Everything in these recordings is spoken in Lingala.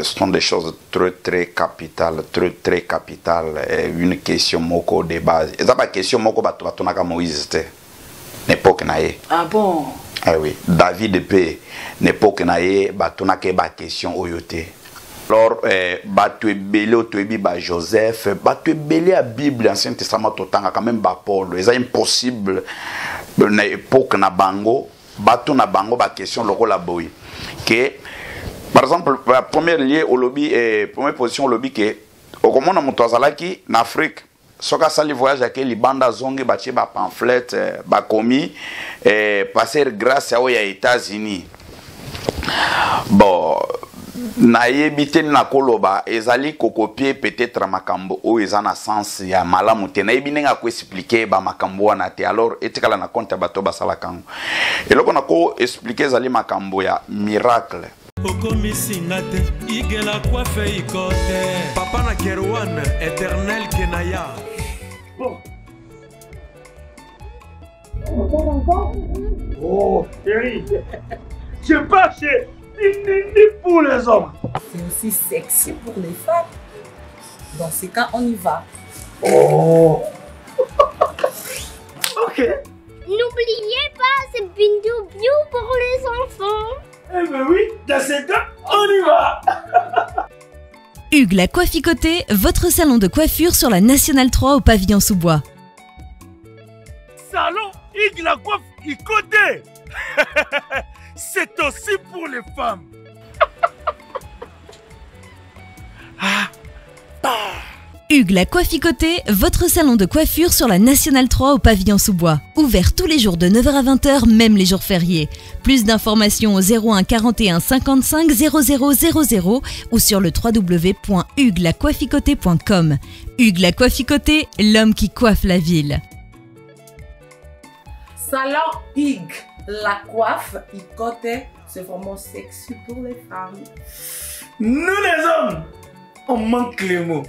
sont des choses très capitales, très capitales. Une question moko de base. Et ça, la question moko batonaka Moïse, n'époque naïe. Ah bon? Ah oui, David P. N'époque naïe, batonaka ba question oyote. Alors, batu belé otoebi ba Joseph, batu belé à Bible, Ancien Testament totanga quand même ba Paul. C'est impossible na époque na bango, batu na bango ba question loko la boy. Que par exemple, la première lié au lobby, première position au lobby que au comment on monte en Afrique, soka sali voyage avec les bandes zongi, bâti ba pamphlet, ba commis, passer grâce à aux États-Unis. Bon. Na yebite na koloba ezali kokopie peut-être makambo o ezana sens ya malamu te na yebinenga ko expliquer ba makambo wana te alors etikala na compte bato basala kango eloko na ko expliquer ezali makambo ya miracle okomisinga te igela coiffe ikote papa na Kerwan éternel kenaya bon oh chérie je pars chez pour les hommes. C'est aussi sexy pour les femmes. Dans ces cas, on y va. Oh. Ok. N'oubliez pas, c'est Bindou Biou pour les enfants. Eh ben oui, dans ces cas, on y va. Hugues la Coifficoté, votre salon de coiffure sur la Nationale 3 au pavillon sous-bois. Salon Hugues la Coifficoté. C'est aussi pour les femmes. Hugues la Coifficoté, votre salon de coiffure sur la Nationale 3 au pavillon sous-bois. Ouvert tous les jours de 9h à 20h, même les jours fériés. Plus d'informations au 01 41 55 00 00 ou sur le www.huguelacoifficoté.com. Hugues la Coifficoté, l'homme qui coiffe la ville. Salon Hugues la coiffe, icoté, c'est vraiment sexy pour les femmes. Nous les hommes, on manque les mots.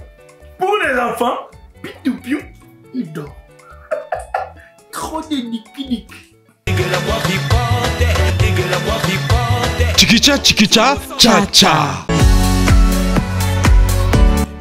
Pour les enfants, pitou-piou, il dort. Trop de nipi-nipi. Chikicha, chikicha, cha-cha.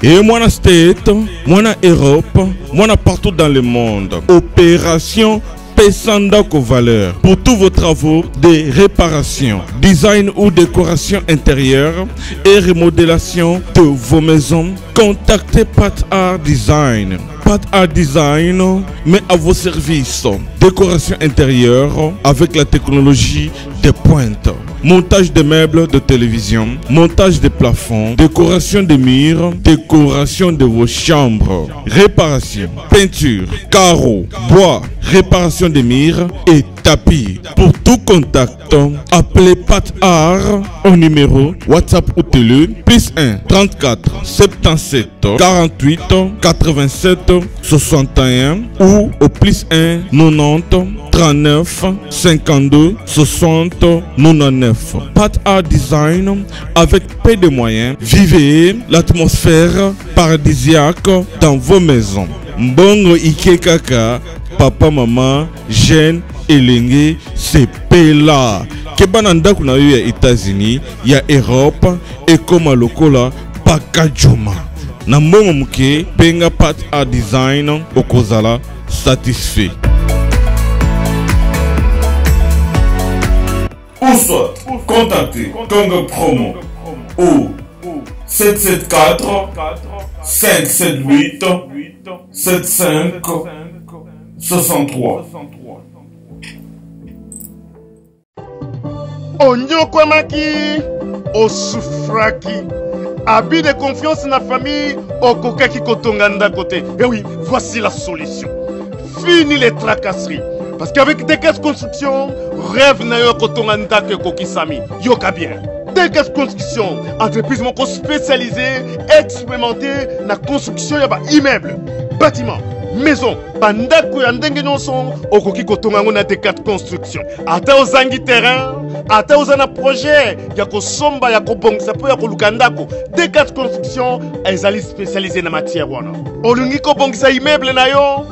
Et moi state, moi Europe, moi partout dans le monde. Opération Pesandako Valeur pour tous vos travaux de réparation, design ou décoration intérieure et remodélation de vos maisons. Contactez Pat Art Design. Pat Art Design met à vos services décoration intérieure avec la technologie de pointe. Montage de meubles de télévision, montage de plafonds, décoration des murs, décoration de vos chambres, réparation, peinture, carreaux, bois, réparation des murs et tapis. Pour tout contact, appelez Pat Art au numéro WhatsApp ou télé +1 34 77 48 87 61 ou au +1 90 39 52 60 99. Pat Art Design avec peu de moyens. Vivez l'atmosphère paradisiaque dans vos maisons. Mbongo Ike Kaka, papa, maman, jeune, elenge, c'est Pela. Kebananda kuna ya États-Unis, ya Europe, et comme à lokola, Pakajuma. Na mbongo muke, penga Pat Art Design, okozala, satisfait. Ou soit, contactez Congo Promo au 774 578 75 63. Onyokwamaki, osufraki. Abus de confiance dans la famille, okokaki kotonganda côté. Et oui, voici la solution. Fini les tracasseries. Parce qu'avec Dekes Construction, rêve na yo kotonganda ke kokisami. Yoka bien. Dekes Construction, entreprise moko spécialisée, expérimentée na construction ya ba immeuble, bâtiment, maison, bandako ya ndenge nyonso, okoki kotonga ngo na Dekes Construction. Ata ozangi terrain, ata ozana projet ya kosomba ya kobongisa po ya koluka ndako, Dekes Construction ezali spécialisée na matière wana. Olingi kobongisa immeuble na yo,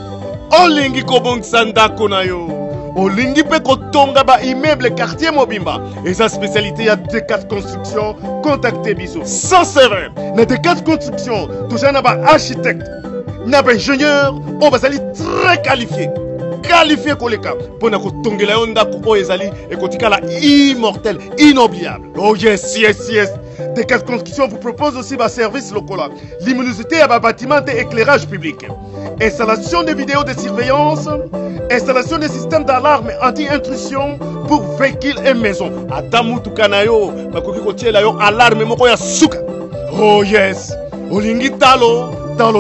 olingi kobongisa ndako na yo, olingi mpe kotonga immeuble quartier mobimba eza spécialité ya D4 construction contacte biso sans serveur na D4 construction toza na architecte na ingénieur oyo bazali très qualifié koleka mpona kotongela yo ndako oyo ezali ekotikala immortel inoubliable. Oh yes. D4 Construction vous propose aussi des services locaux. Luminosité à bâtiment et éclairage public. Installation de vidéos de surveillance. Installation de systèmes d'alarme anti-intrusion pour véhicules et maisons. Adamu tukanayo, makoki kotiela yo alarme moko ya suka. Oh yes. Olingi talo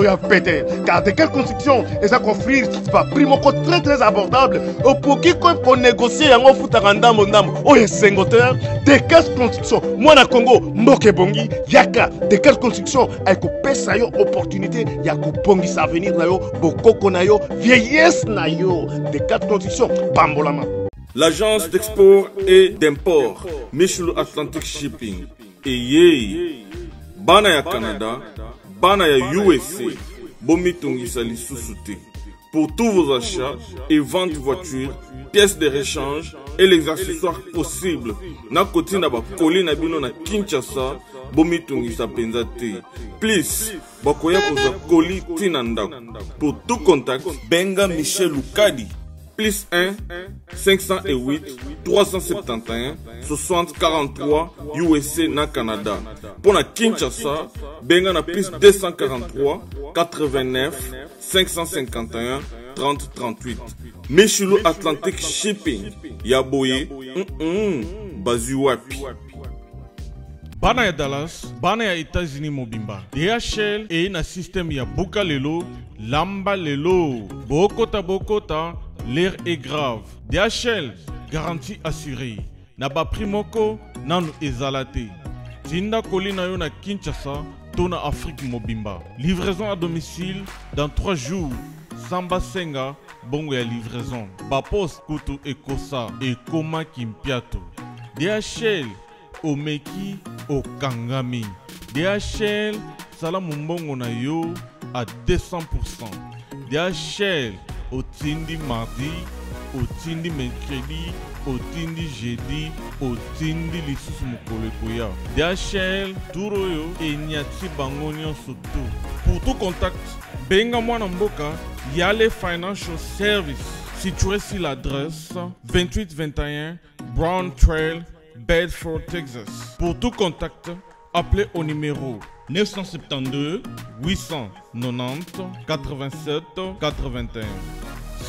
ya pété. Car D4 Construction eza offrir pas prix moko très abordable. Opoki ko négocier yango futaka ndambo. Oye sengoteur D4 Construction. Moi na Congo mboke bongi yaka D4 Construction ay ko pesa yo opportunité ya ko bongi sa avenir na yo bokoko na yo vieillesse na yo. D4 Construction bambolama. L'agence d'export et d'import Michel Atlantic Shipping et bana ya Canada, bana ya USA, bomitungisa lisusu te. Pour tous vos achats et ventes de voitures, pièces de rechange et les accessoires possibles, na koti na ba koli na bino na Kinshasa, bomitungisa penza te. Please, bakoya koza koli tina ndako. Pour tout contact, benga Michel Lukadi. Plus 1 508 371 60 43 USA na Canada. Pour la Kinshasa, benga na plus 243 89 551 30 38. Michelo Atlantic Shipping. Yaboye, Bazuapi. Bana ya Dallas, bana ya États-Unis mobimba. DHL et na système ya Buka lelo, Lamba lelo. Bokota, l'air est grave. DHL, garantie assurée. Naba primoko, nanu ezalate. Tinda kolina yo na Kinshasa, tona Afrique mobimba. Livraison à domicile dans 3 jours. Samba Senga, bongo ya livraison. Bapos Kutu Ekosa et Koma Kimpiato. DHL, Omeki Okangami. DHL Salamumbongo na yo à 200%. DHL Otindi mardi, Otindi mercredi, Otindi jeudi, Otindi lisusu mukolekoya. DHL Duroyo et Nyati Bangonion surtout. Pour tout contact, benga mwana mboka Yale Financial Service situé sur l'adresse 2821 Brown Trail, Bedford, Texas. Pour tout contact, appelez au numéro 972 890 87 81.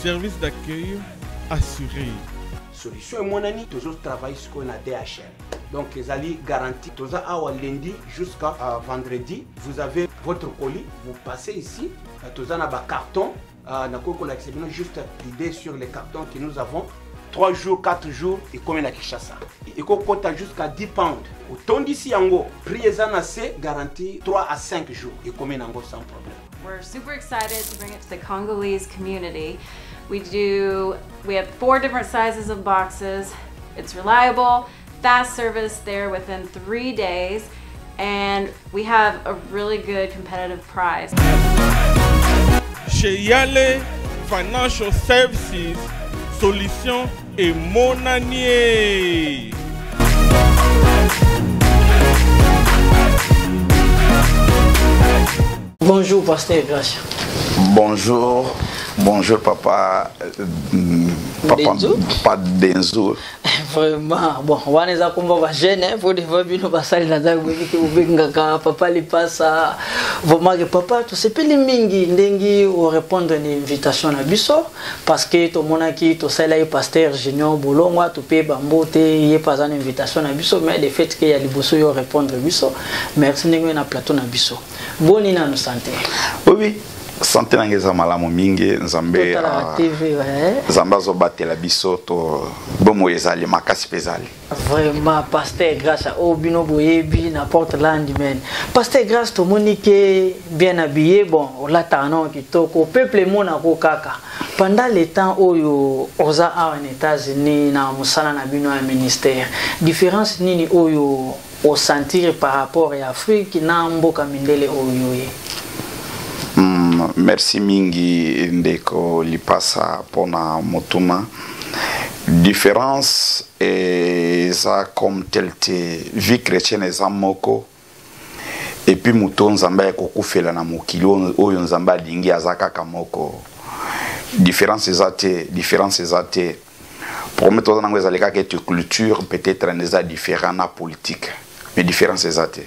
Service d'accueil assuré. Solution et mon ami, toujours travaille sur la DHL. Donc les alliés garantis, toujours à lundi jusqu'à vendredi, vous avez votre colis, vous passez ici, toujours dans le carton, juste l'idée sur les cartons que nous avons. 3 jours, 4 jours, et comme à Kinshasa. Et qu'on compte jusqu'à 10 pounds. Autant d'ici yango, prix est garanti 3 à 5 jours. Et comme yango sans problème. We're super excited to bring it to the Congolese community. We have 4 different sizes of boxes. It's reliable, fast service there within 3 days. And we have a really good competitive price. Chez Yale Financial Services, solution et monanier. Bonjour Pasteur Gracia. Bonjour papa. Papa Denzo. Vraiment, bon, on va les jeune, pour des fois, nous passons dans la papa les passe vraiment que papa, tout ce pays mingi, ndengi, ou répondre à une invitation à Bisso, parce que tout le monde qui, tout ça là, est pasteur, Junior, Bolongwa, tout pays, Bambote, il n'y a pas une invitation à Bisso, mais le fait qu'il y a des bossos, ils répondre à Bisso, merci, nous avons un plateau à Bisso. Bonne année, nous santé. Oui. Santé nangeza malamu mingi nzambe nzambe azobatela biso to bomo ezali makasi pezali vraiment pasteur grâce à obino boyebi n'importe l'andimen pasteur grâce to monique bien habillé bon la tano kitoko peuple mona ko kaka pendant le temps oyo oza en États-Unis na musala na bino ya ministère différence nini oyo au sentir par rapport à Afrique na mboka mindele oyo merci mingi ndeko lipasa pona motuma différence eza comme tel te vie chrétienne eza moko et puis muto nzambe akokufela na mokili oyo nzambe alingi aza kaka moko. Différence eza te pour mettre dans les allégas que culture peut-être eza différent na politique mais différence eza te.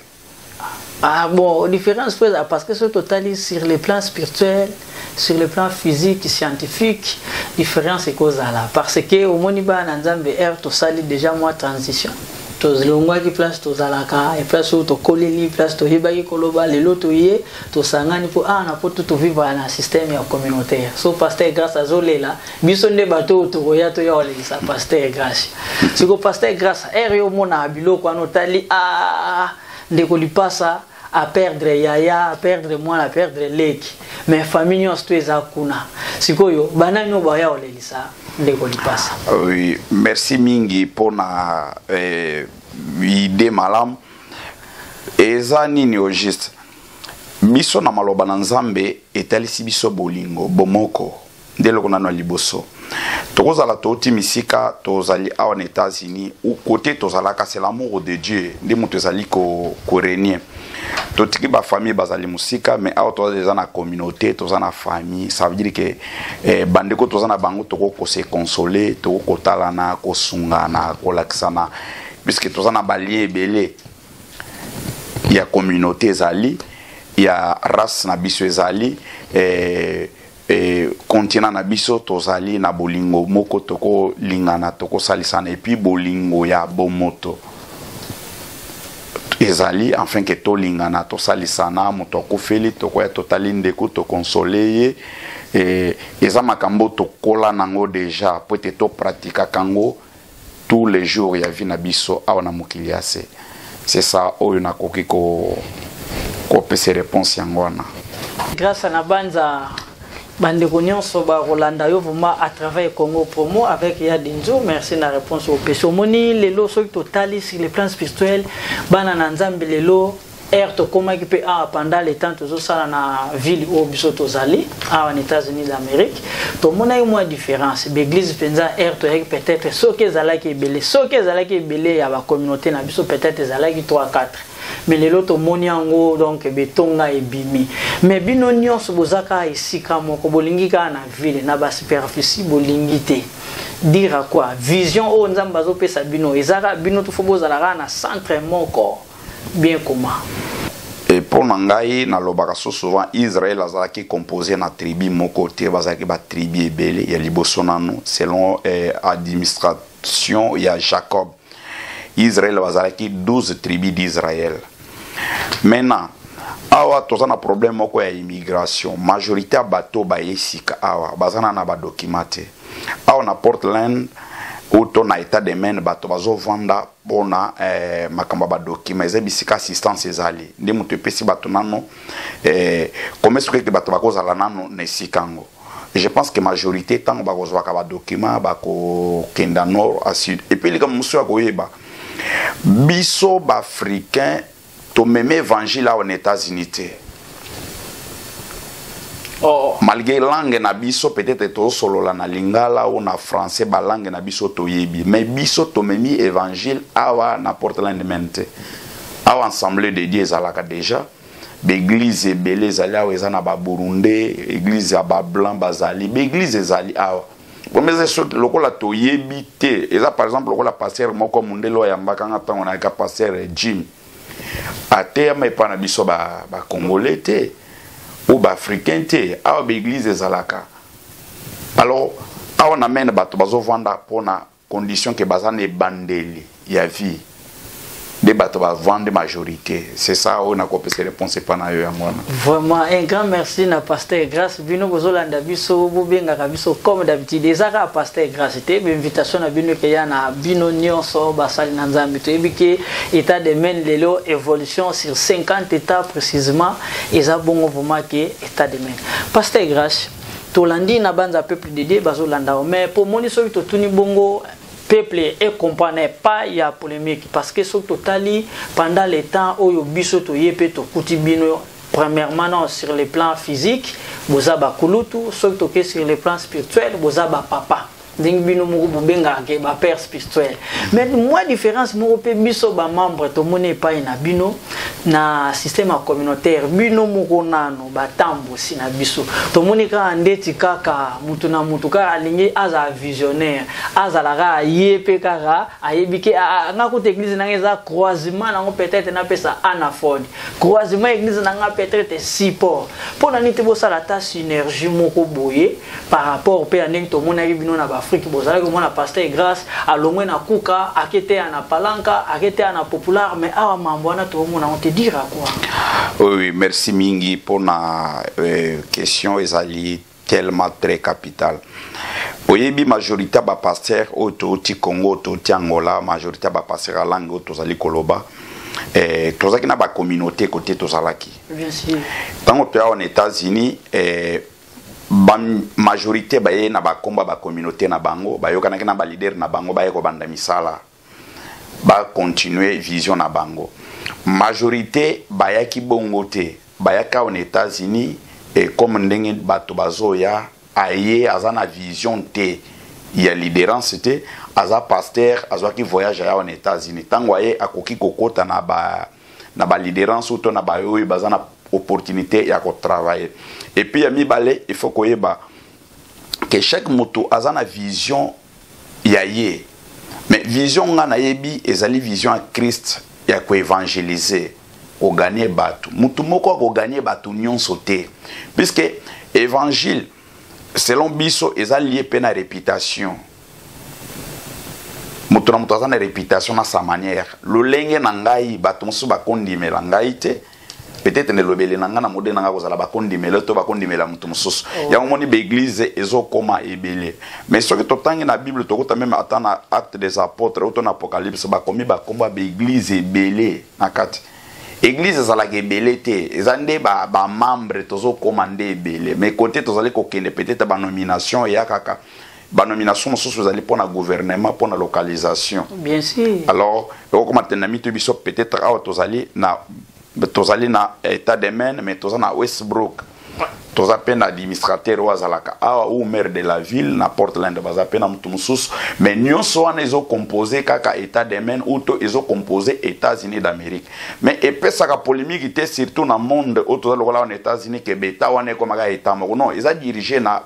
Ah bon, différence parce que ce total sur le plan spirituel, sur le plan physique, scientifique, différence est cause là. Parce que au Moniba Nanzambe R to sali déjà moi transition. Tos longwa ki place to zalaka et place to koleli place to hibaki koloba le loto yé to sangani po na po to vivre dans système ya communautaire. So pasteur grâce à zolela biso nde bato to roya to ya ole sa pasteur grâce. Siko pasteur grâce R yo mona biloko anotali ndeko lipasa à perdre yaya, à perdre moi, à perdre leki. Mais famille nous tous kuna. Sikoyo bananyo baya olelisa ndeko lipasa. Oui, merci mingi pour na idée malam. Eza nini o juste. Biso na maloba na Nzambe etalisi biso bolingo bomoko ndelo kuna na liboso. Tozala toti misika tozali awa na États-Unis ou côté tozala ka c'est l'amour de Dieu ndi mutu ezali ko renien. Totiki ba famille bazali musika mais awa tozala na communauté tozala na famille ça veut dire que bandeko tozala na bango toko ko se consoler toko kotalana ko sungana ko laksana puisque tozala na balie belé il y a communauté ezali il y a race na biso ezali continent na biso tozali na bolingo moko toko lingana toko salisana et puis bolingo ya bomoto ezali enfin que to lingana to salisana moto ko feli toko ya totali ndeko to consoler eza makambo to kola nango déjà peut-être to pratika kango tous les jours ya vie na biso awa na mokili ase. C'est ça oyo na koki ko pese réponse yangwana. Grâce à Nabanza bandeko nyonso ba Rolanda yo vraiment à travers Congo Promo avec Yadinzo, merci na réponse au péché moni lelo so totali sur le plan spirituel bana na Nzambe lelo to koma ki pe pendant le temps toujours ça na ville au biso tozali en États-Unis d'Amérique to mona moi différence l'église penza to peut-être so que zalaki belé ya ba communauté na biso peut-être zalaki 3 4 mais les loto moniango donc betonga et bimi mais bino nyonso bozaka isika moko bolingika na ville na ba superficie bolingité dire à quoi vision o nzamba zo pesa bino ezaka bino to fobozala na centre moko bien comment. Et pour Nangaï, na lobaka souvent Israël azalaki composé na tribu moko te bazaki ba tribu ebele ya liboso nanu selon administration ya Jacob. Israël bazalaki 12 tribus d'Israël. Maintenant, awa tozana problème moko ya immigration. Majorité bateau ba yesika awa bazana na ba documenté. Awa na Portland auto na état de main bato bazo vanda bona makamba ba document ezebisika assistance ezali ndi mutu pesi bato nano comment est-ce que bato bakozala nano na sikango. Je pense que majorité tant bakozwa ka ba document bako kenda nord à sud et puis les gars musu akoyeba biso ba africain to même évangile aux États-Unis. Malgré langue na biso peut-être to solo la na lingala ou na français ba langue na biso to yebi mais biso to memi évangile awa na Portland mente awa ensemble de Dieu ezalaka déjà l'église belé zali awa ezana ba Burundi église ya ba blanc bazali l'église ezali awa mais c'est lokola to yebi te eza par exemple lokola pasteur moko mundelo ya mbakanga tango na ka pasteur Jim ate mais pas na biso ba congolais te ou ba africain te awa ba église ezalaka alors awa na mena bato bazo vanda pona condition que bazane bandeli ya vie de bato ba vendre majorité c'est ça on a copié ces réponses pas na yo yangwana. Vraiment un grand merci na pasteur grâce bino bozolanda biso bobenga ka biso comme d'habitude ezaka pasteur grâce te invitation na bino ke yana bino nyonso basali na Nzambe to ebike état de men lelo évolution sur 50 états précisément eza bongo vraiment ke état de men pasteur grâce to landi na banza peuple de Dieu bazolanda mais pour moni so to tuni bongo peuple et comprenait pas il y a polémique parce que sur totali pendant les temps où biso to yepé to kutibino premièrement non sur le plan physique bozaba kulutu surtout que sur le plan spirituel bozaba papa ndenge bino moko bobengaka ba père spirituel. Mais moi différence moko pe biso ba membre to mone pa na bino na système communautaire bino moko nano ba tambo si na biso to mone ka ndeti kaka mutu na mutu ka alingi aza visionnaire aza la ra yepe kaka ayebike nga ko église na ngeza croisement na peut-être na pesa anaphone croisement église na nga peut-être support pour na nité bo sala ta synergie moko boye par rapport pe ndenge to mone bino na ba Afrique bozala ko mona pasteur grâce à l'omwe na kuka akete na palanka akete na populaire mais awa mambo na to mona on te dira quoi. Oui, merci mingi pour la question ezali tellement très capitale. Oyebi majorité ba pasteur auto ti Congo to ti Angola majorité ba pasteur langue auto zali koloba tozaki na ba communauté côté tozalaki. Bien sûr. Tant que aux États-Unis majorité baye na ba komba ba communauté na bango bayoka na ba leader na bango baye ko banda misala ba continuer vision na bango majorité bayaki bongote bayaka aux États-Unis et comme ndenge bato bazoya aye azana vision te ya leaderance te aza pasteur azwaki voyage ya aux États-Unis tango aye akoki kokota na ba leaderance ou to na ba yoy bazana opportunité ya ko travailler et puis ya mibale il faut koyeba que chaque moto a une vision yaye mais vision nga na yebi ezali vision à Christ ya ko évangéliser o gagner batu mutu moko ko gagner batu nyonso te puisque évangile selon biso ezali lié pe na réputation mutu na mutu azana réputation na sa manière lolenge na ngai batu musu bakondimela ngai te peut-être ne lobele nanga na modé nanga kozala bakondimela to bakondimela mutu mususu ya moni be église ezokoma ebele mais ce que totangi na Bible tokota même atana acte des apôtres ou ton apocalypse bakomi bakomba be église ebele na kati église ezala ke ebele te ezande ba membre tozokoma nde ebele mais côté tozali kokende peut-être ba nomination ya kaka ba nomination mususu ezali pona gouvernement pona localisation bien sûr alors okoma tenami to biso peut-être awa tozali na état de Maine mais toza na Westbrook toza pe na administrateur wazalaka awa ou maire de la ville na Portland baza pe na mutu mususu mais nyonso wana ezo composé kaka état de Maine ou to ezo composé États-Unis d'Amérique mais epesaka polémique te surtout na monde ou toza lokola na États-Unis ke beta wana komaka état moko non eza dirigé na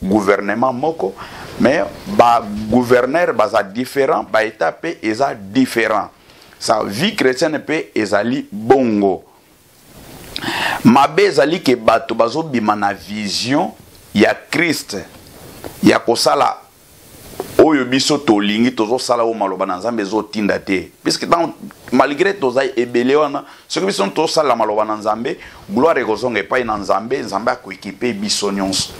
gouvernement moko mais ba gouverneur baza différent ba état pe eza différent sa vie chrétienne pe ezali bongo mabe ezali ke bato bazo bima na vision ya Christ ya kosala oyo biso tolingi tozo sala o maloba na Nzambe zo tinda te puisque malgré toza ebele wana ce que biso to sala maloba na Nzambe gloire ekozonga epai na Nzambe Nzambe akoekipe biso nyonso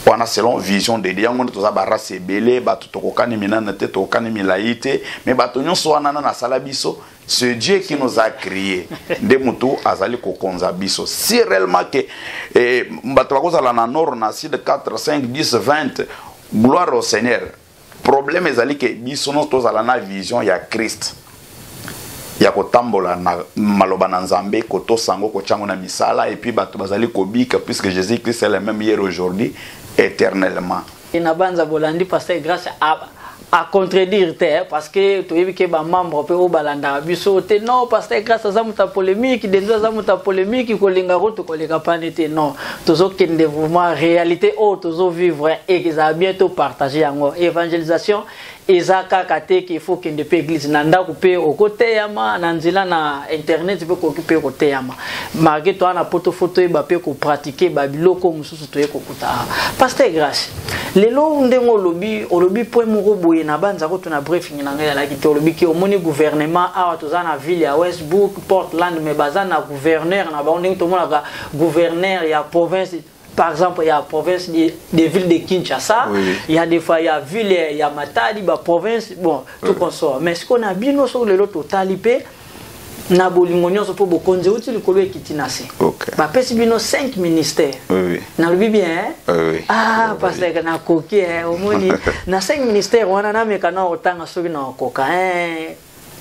wana selon vision de Dieu ngondo toza ba race ebele bato tokokani minana te tokokani milaite mais bato nyonso wana na sala biso c'est Dieu qui nous a créé de mutu azali kokonza biso si réellement que bato bakozala na nord na sud 4 5 10 20 gloire au Seigneur problème ezali que biso no tozala na vision ya Christ ya kotambola na maloba na Nzambe koto sango ko chango na misala et puis bato bazali kobika puisque Jésus Christ est le même hier aujourd'hui éternellement. Et na banza bolandi pasteur grâce à contredire parce que tu as vu ba membre pe o balanda biso te non pasteur grâce à ça muta polémique denzo za muta polémique ko linga roto ko linga panete non tozo kende vraiment réalité o tozo vivre et que ça bientôt partager yango évangélisation ezaka kate qu'il faut que ndepé église nanda couper au côté yama nanzila na internet peut occuper au côté yama marqué toi na poto photo e ba pe ko pratiquer ba biloko mususu to e ko kuta pasteur grâce lelo ndengo lobi point moko boye na banza ko tuna briefing na ngela ki to lobi ki o moni gouvernement awa toza na ville ya Westbrook Portland mais bazana gouverneur na ba ndenge to mona gouverneur ya province. Par exemple, il y a la province des villes de Kinshasa, il y a des fois, il y a ville, il y a Matadi, la province, bon, tout qu'on sort. Mais ce qu'on a bien sur le lot total, na bolingonyo so po bokonze uti likolo ekitinase. Ba pesi bino 5 ministères. Na lobi bien ah parce que na koki omoni na 5 ministères wana na meka na otanga soki na koka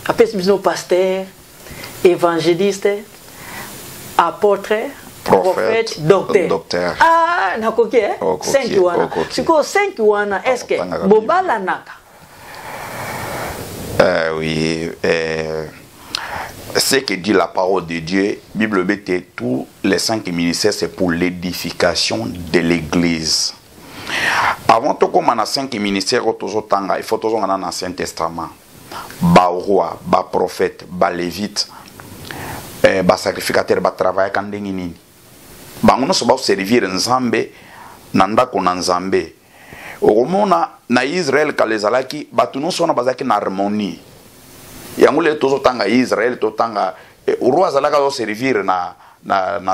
apesi bino pasteur, évangéliste, apôtre, prophète, docteur. Ah, Ah, nakoki 5 wana. Siko 5 wana est-ce que bobala naka? Oui, ce que dit la parole de Dieu, Bible BT, tous les 5 ministères, c'est pour l'édification de l'église. Avant tout, comme on a 5 ministères, il faut toujours dans l'Ancien Testament. Ba roi, ba prophète, ba lévite, ba sacrificateur, ba travail quand nini. Ba on se servir nzambe, nanda kona nzambe. Omona na Israël kalezalaki, ba tuno sona bazaki na harmonie. Yangule tozo tanga Israël to tanga roi zalaka zo servir na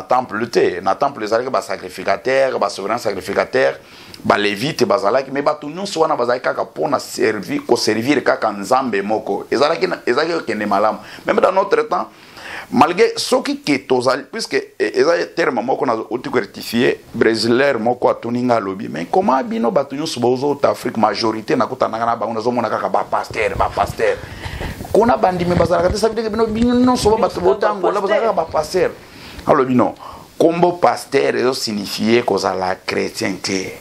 temple te, na temple zalaka ba sacrificateur, ba souverain sacrificateur. Ba lévite bazalaki mais batu nyonso wana bazalaki kaka pona servir ko servir kaka nzambe moko ezalaki kende malamu même dans notre temps malgré soki ke tozali puisque ezali terme moko na otiko rectifier brasilaire moko atuninga lobi mais comment bino batu nyonso bozo ta Afrique majorité na kutana na bango nazomona kaka ba pasteur kona bandi me bazalaka te sabide bino nyonso batu botango la bazalaka ba pasteur alors bino combo pasteur eso signifier kozala chrétienté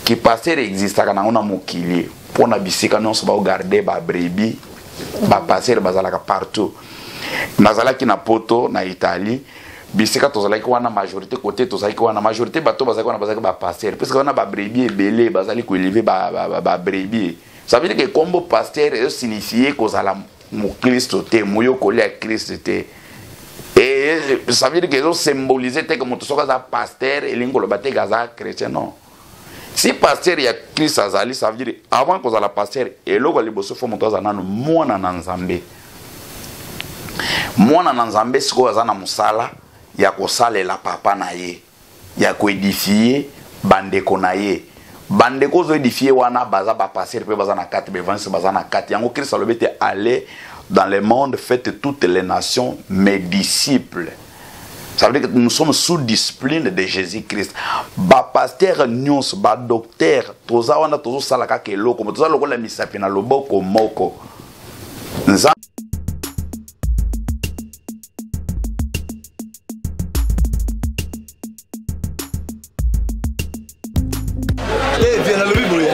qui pasteur existe kana ona mokili pona bisika nyonso ba garder ba brebis ba pasteur bazalaka partout nazalaki na Poto na Italie bisika tozalaki wana majorité côté tozalaki wana majorité bato bazalaki wana bazalaki ba pasteur parce que wana ba brebis ebele bazali ko élever ba brebis ça veut dire que combo pasteur eso signifier kozala mokristo te moyo kolia Christ te et ça veut dire que eso symboliser te comme tosoka za pasteur elingolo bate gaza chrétien non. Si pasteur ya Christ azali, ça veut dire avant qu'on a la pasteur et l'eau les bosso faut monter na mwana na nzambe. Mwana na nzambe siko azana musala ya ko salela papa na ye. Ya ko édifier bandeko na ye. Bandeko zo édifier wana baza ba pasteur pe baza na 4 bevanse baza na 4. Yango Christ a été aller dans le monde, faites toutes les nations mes disciples. Ça veut dire que nous sommes sous discipline de Jésus-Christ. Ba pasteur nyons, ba docteur, toza wana tozo salaka ke loko, toza loko la misapi na loboko moko. Viens le bible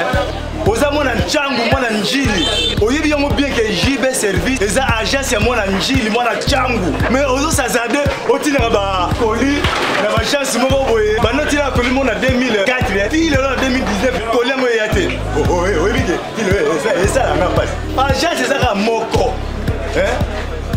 oza mona nchangu mona njili oyebi yango bien que JB service eza agence ya mona njili mona nchangu mais ozo sazade otina ba colis na ba chance moko boye banoti na colis mona 2004 il est là 2019 colis mo yate oyebi que ça la na passe agence eza ka moko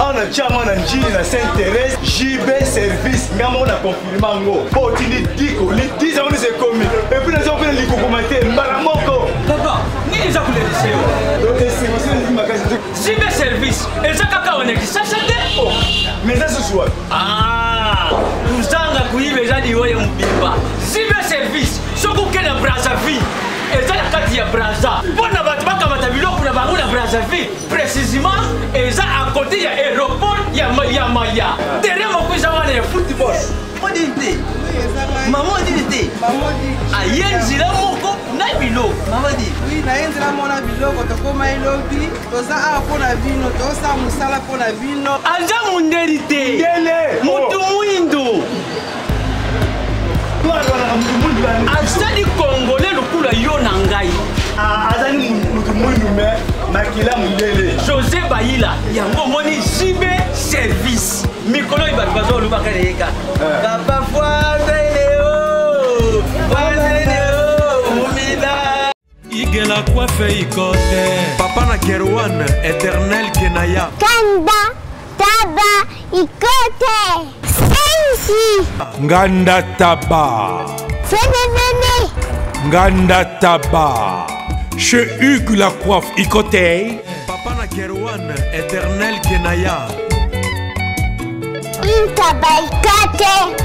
on a chama na njili na Sainte-Thérèse JB service ngamo na confirmer ngo otini diko li 10 ans c'est commis et puis les gens viennent li kokomate mbala moko papa ni za kuleliseo donc c'est aussi une magasin JB service et ça kaka on est ça c'est mais ça se soit tuzanga kuibe jadi woye mbimba JB service soko kena Brazzaville eza na kati ya Brazza mpona bato bakamata biloko na bango na Brazzaville précisément eza à côté ya aéroport ya Maya derrière moko eza wana ya football modinte maman dit ayenzila moko na biloko maman dit oui nayenzila mona biloko tokoma elobi toza a pona bino tosa musala pona bino aza mundeli te mutu mwindo azali congolais lokula yo na ngai azali mutu mwindu me makila mundele José Bayila yango moni JB service mikolo ibatu bazolubaka leka papa foideleo mumila igela coiffe ikote papa na Kerwan éternel kenaya Kanda taba ikote sensi nganda taba Fenenene nganda taba chez Hugues la coiffe ikote papa na Kerwan éternel kenaya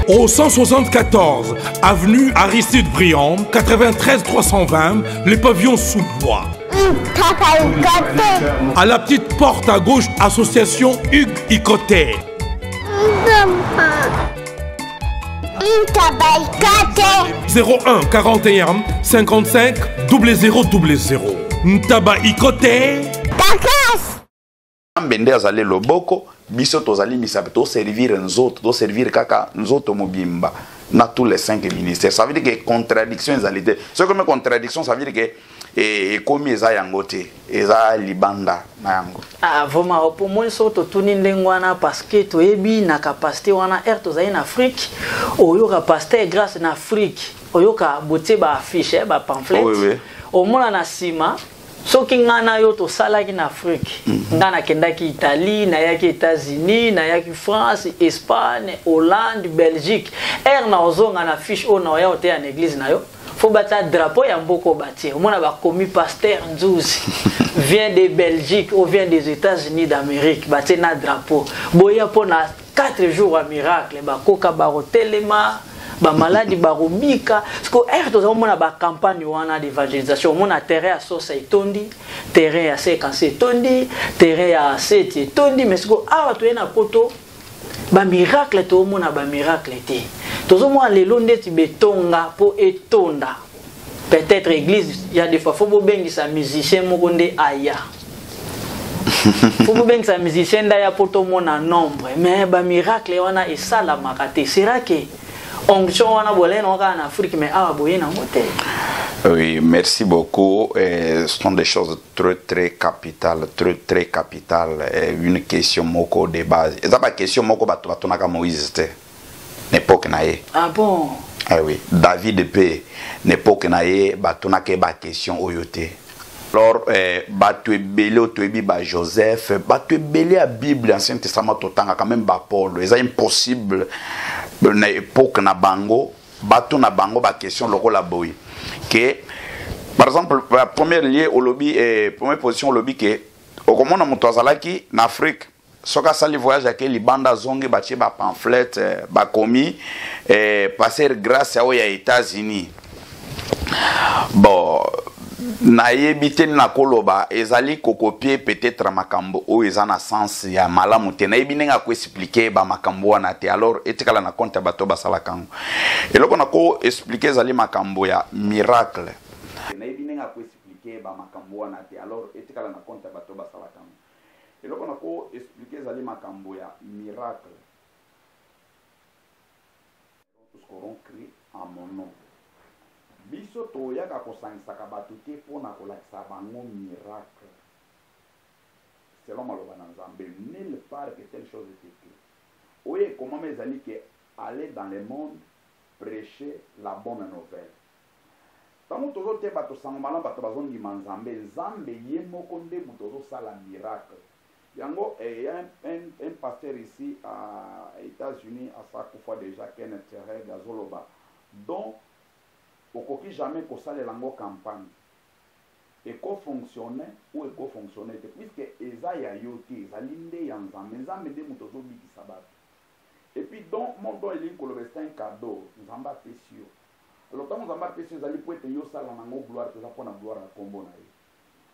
Au 174 avenue Aristide Briand 93 320 les pavillons sous bois. À la petite porte à gauche, association Hugues Ikoté. 01 41 55 0000. Ntaba Ikoté. Mbende azali loboko biso tozali misape to servir nzoto to servir kaka nzoto mobimba dans tous les 5 ministères. Ça veut dire que contradiction est allée. Ce que mes contradictions, ça veut dire que et comme ils ont ngoté, ils ont libanda na yango. Ah vraiment pour moi surtout tout n'indengwana parce que tu ebi na capacité wana erto za en Afrique, oyo capacité grâce en Afrique, oyo ka boté ba affiche ba pamphlet. Oui oui. Au moins na sima soki ngana yo to sala ki na Afrique, ngana kenda ki Italie, na ya ki États-Unis, na ya ki France, Espagne, Hollande, Belgique. Na ozonga na fiche o na ya ote en église na yo. Faut battre drapeau ya mboko bâtir. Moi na ba commis pasteur Nzouzi vient de Belgique ou vient des États-Unis d'Amérique, battre na drapeau. Boya pour na 4 jours à miracle, ba koka baro telema, ba maladi barobika. Parce que erto za mona ba campagne wana d'évangélisation, mona terrain à sosa etondi, terrain à séquence etondi, terrain à 7 etondi, mais ce que awa to na poto ba miracle to mona ba miracle té. Tozo moi lelo ndeti betonga po etonda. Peut-être église, il y a des fois faut bengi sa musicien moko nde aya. Faut bengi sa musicien ndaya po to mona nombre, mais ba miracle wana esala makate. Sera que onction wana bolena en Afrique mais awa boyena moté. Oui, merci beaucoup. Ce sont des choses très capitales, très capitales. Une question moko de base. Et ça, la question moko batonaka Moïse te. N'époque naie. Ah bon? Eh oui, David épée. N'époque naie batonaka ba question oyote. Alors, batu ebele otoyebi ba Joseph, batu ebele à Bible, Ancien Testament totanga quand même ba Paul. C'est impossible na époque na bango, batu na bango ba question loko la boy. Que par exemple la première lié au lobby première position au lobby que au comment on azalaki en Afrique soka sali voyage avec les bandes zongi batie ba pamphlet ba commis passer grâce à aux États-Unis. Bon na yebite na koloba ezali kokopier peut-être makambo o ezana sens ya malamu te na yebinenga ko expliquer ba makambo wana te alors etikala na compte bato basala kango eloko na ko expliquer ezali makambo ya miracle na yebinenga ko expliquer ba makambo wana te alors etikala na compte bato basala kango eloko na ko expliquer ezali makambo ya miracle tous seront créés en mon nom. Biso toyaka kosangisaka bato te mpona kolakisa bango miracle selon maloba na Nzambe nulle part que telle chose est écrite. Oye comment ezali ke aller dans le monde prêcher la bonne nouvelle. Tango tozote bato sango malamu bato bazondima Nzambe Nzambe ye moko nde moto ozosala miracle. Yango il y a un pasteur ici à États-Unis à Sakufa déjà Kenneth Tereg Azoloba dont okoki jamais kosala lango campagne eko fonctionner ou eko fonctionner puisque eza ya yoki ezali nde ya Nzambe Nzambe nde moto azobikisa bato et puis donc mon don eli koloba c'est un cadeau Nzambe apesi yo alors tant Nzambe apesi yo ezali po ete yo sala nango gloire toza mpona gloire ya kombo na ye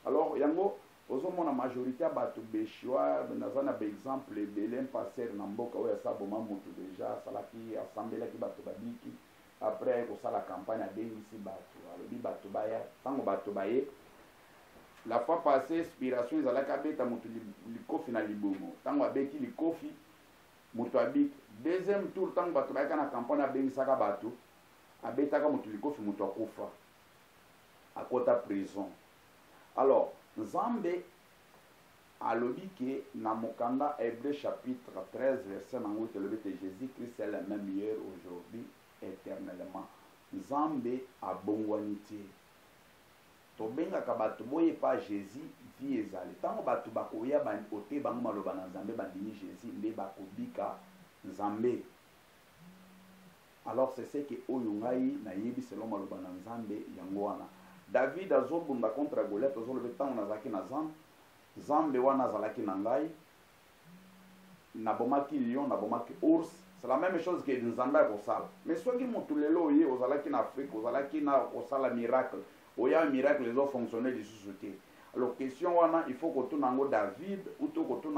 alors yango ozomona majorité ya bato beshwa naza na baexemple ebele passer na mboka oyo asaboma moto deja asalaki asambelaki bato babiki après pour ça la campagne a bien ici bateau alobi bateau baya tango bateau baye la fois passée inspiration ils allaient kabeta mutu likofi na libomo tango abeki likofi mutu abiki deuxième tour tango bateau baya na campagne a bien saka bateau abetaka mutu likofi mutu akufa akota prison alors Nzambe alobi ke na mokanda Hébreux chapitre 13 verset nango telobi te Jésus-Christ est le même hier aujourd'hui éternellement. Nzambe abongwani te. Tobengaka bato boye pa Jésus vie ezali. Tango bato bakoya ba ote bango maloba na Nzambe bandimi Jésus nde bakobika Nzambe. Alors c'est ce que oyo ngai na yebi selon maloba na Nzambe yango wana. David azobunda contre Goliath azolobe tango nazaki na Nzambe wana azalaki na ngai. Nabomaki lion nabomaki ours. C'est la même chose que Nzambe akosala. Mais soit qui monte lelo oye ozalaki na Afrique, ozalaki na kosala miracle. Oya miracle les ont fonctionné de société. Alors question wana il faut que tu nango David ou to que tu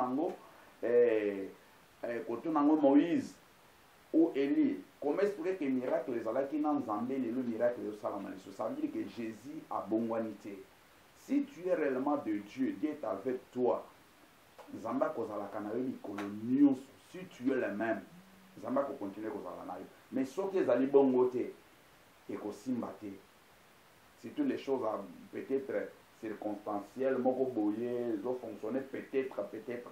nango Moïse ou Élie. Comment expliquer que miracle les alaki na Nzambe le miracle yo sala na ça veut dire que Jésus a bongwanité. Si tu es réellement de Dieu, Dieu est avec toi. Nzambe kozala kana likolo nyonso. Si tu es le même nzambe akokontinue kozala na yo mais soki ezali bongo te ekosimba te surtout les choses peut-être circonstancielles moko boye ezofonctionne peut-être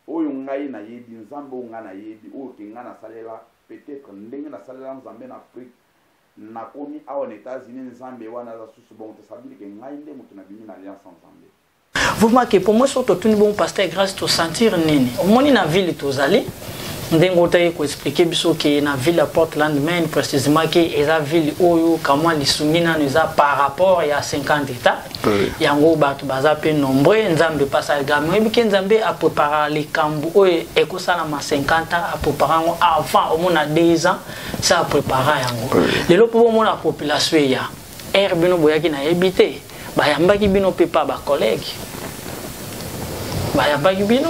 oyo ngai nayebi nzambe oyo ngai nayebi oyo ke ngai nasalela peut-être ndenge nasalela nzambe na Afrique nakomi awa na États-Unis nzambe wana aza susu bon te sabili ke ngai nde moto nabimi na alliance nzambe. Vous marquez pour moi surtout tout bon pasteur grâce to sentir nini omoni na ville tozali ndengo taye ko expliquer biso ke na ville à Portland Maine précisément ke eza ville oyo kama lisungina neza par rapport ya 50 états yango bato baza pe nombreux nzambe pasa gamme bi nzambe a préparer les kambu oyo ekosala ma 50 ans a préparer avant au mona 2 ans ça a préparer yango lelo pour mona population ya air bino boyaki na ebité bayambaki bino pe pa ba collègue bayambaki bino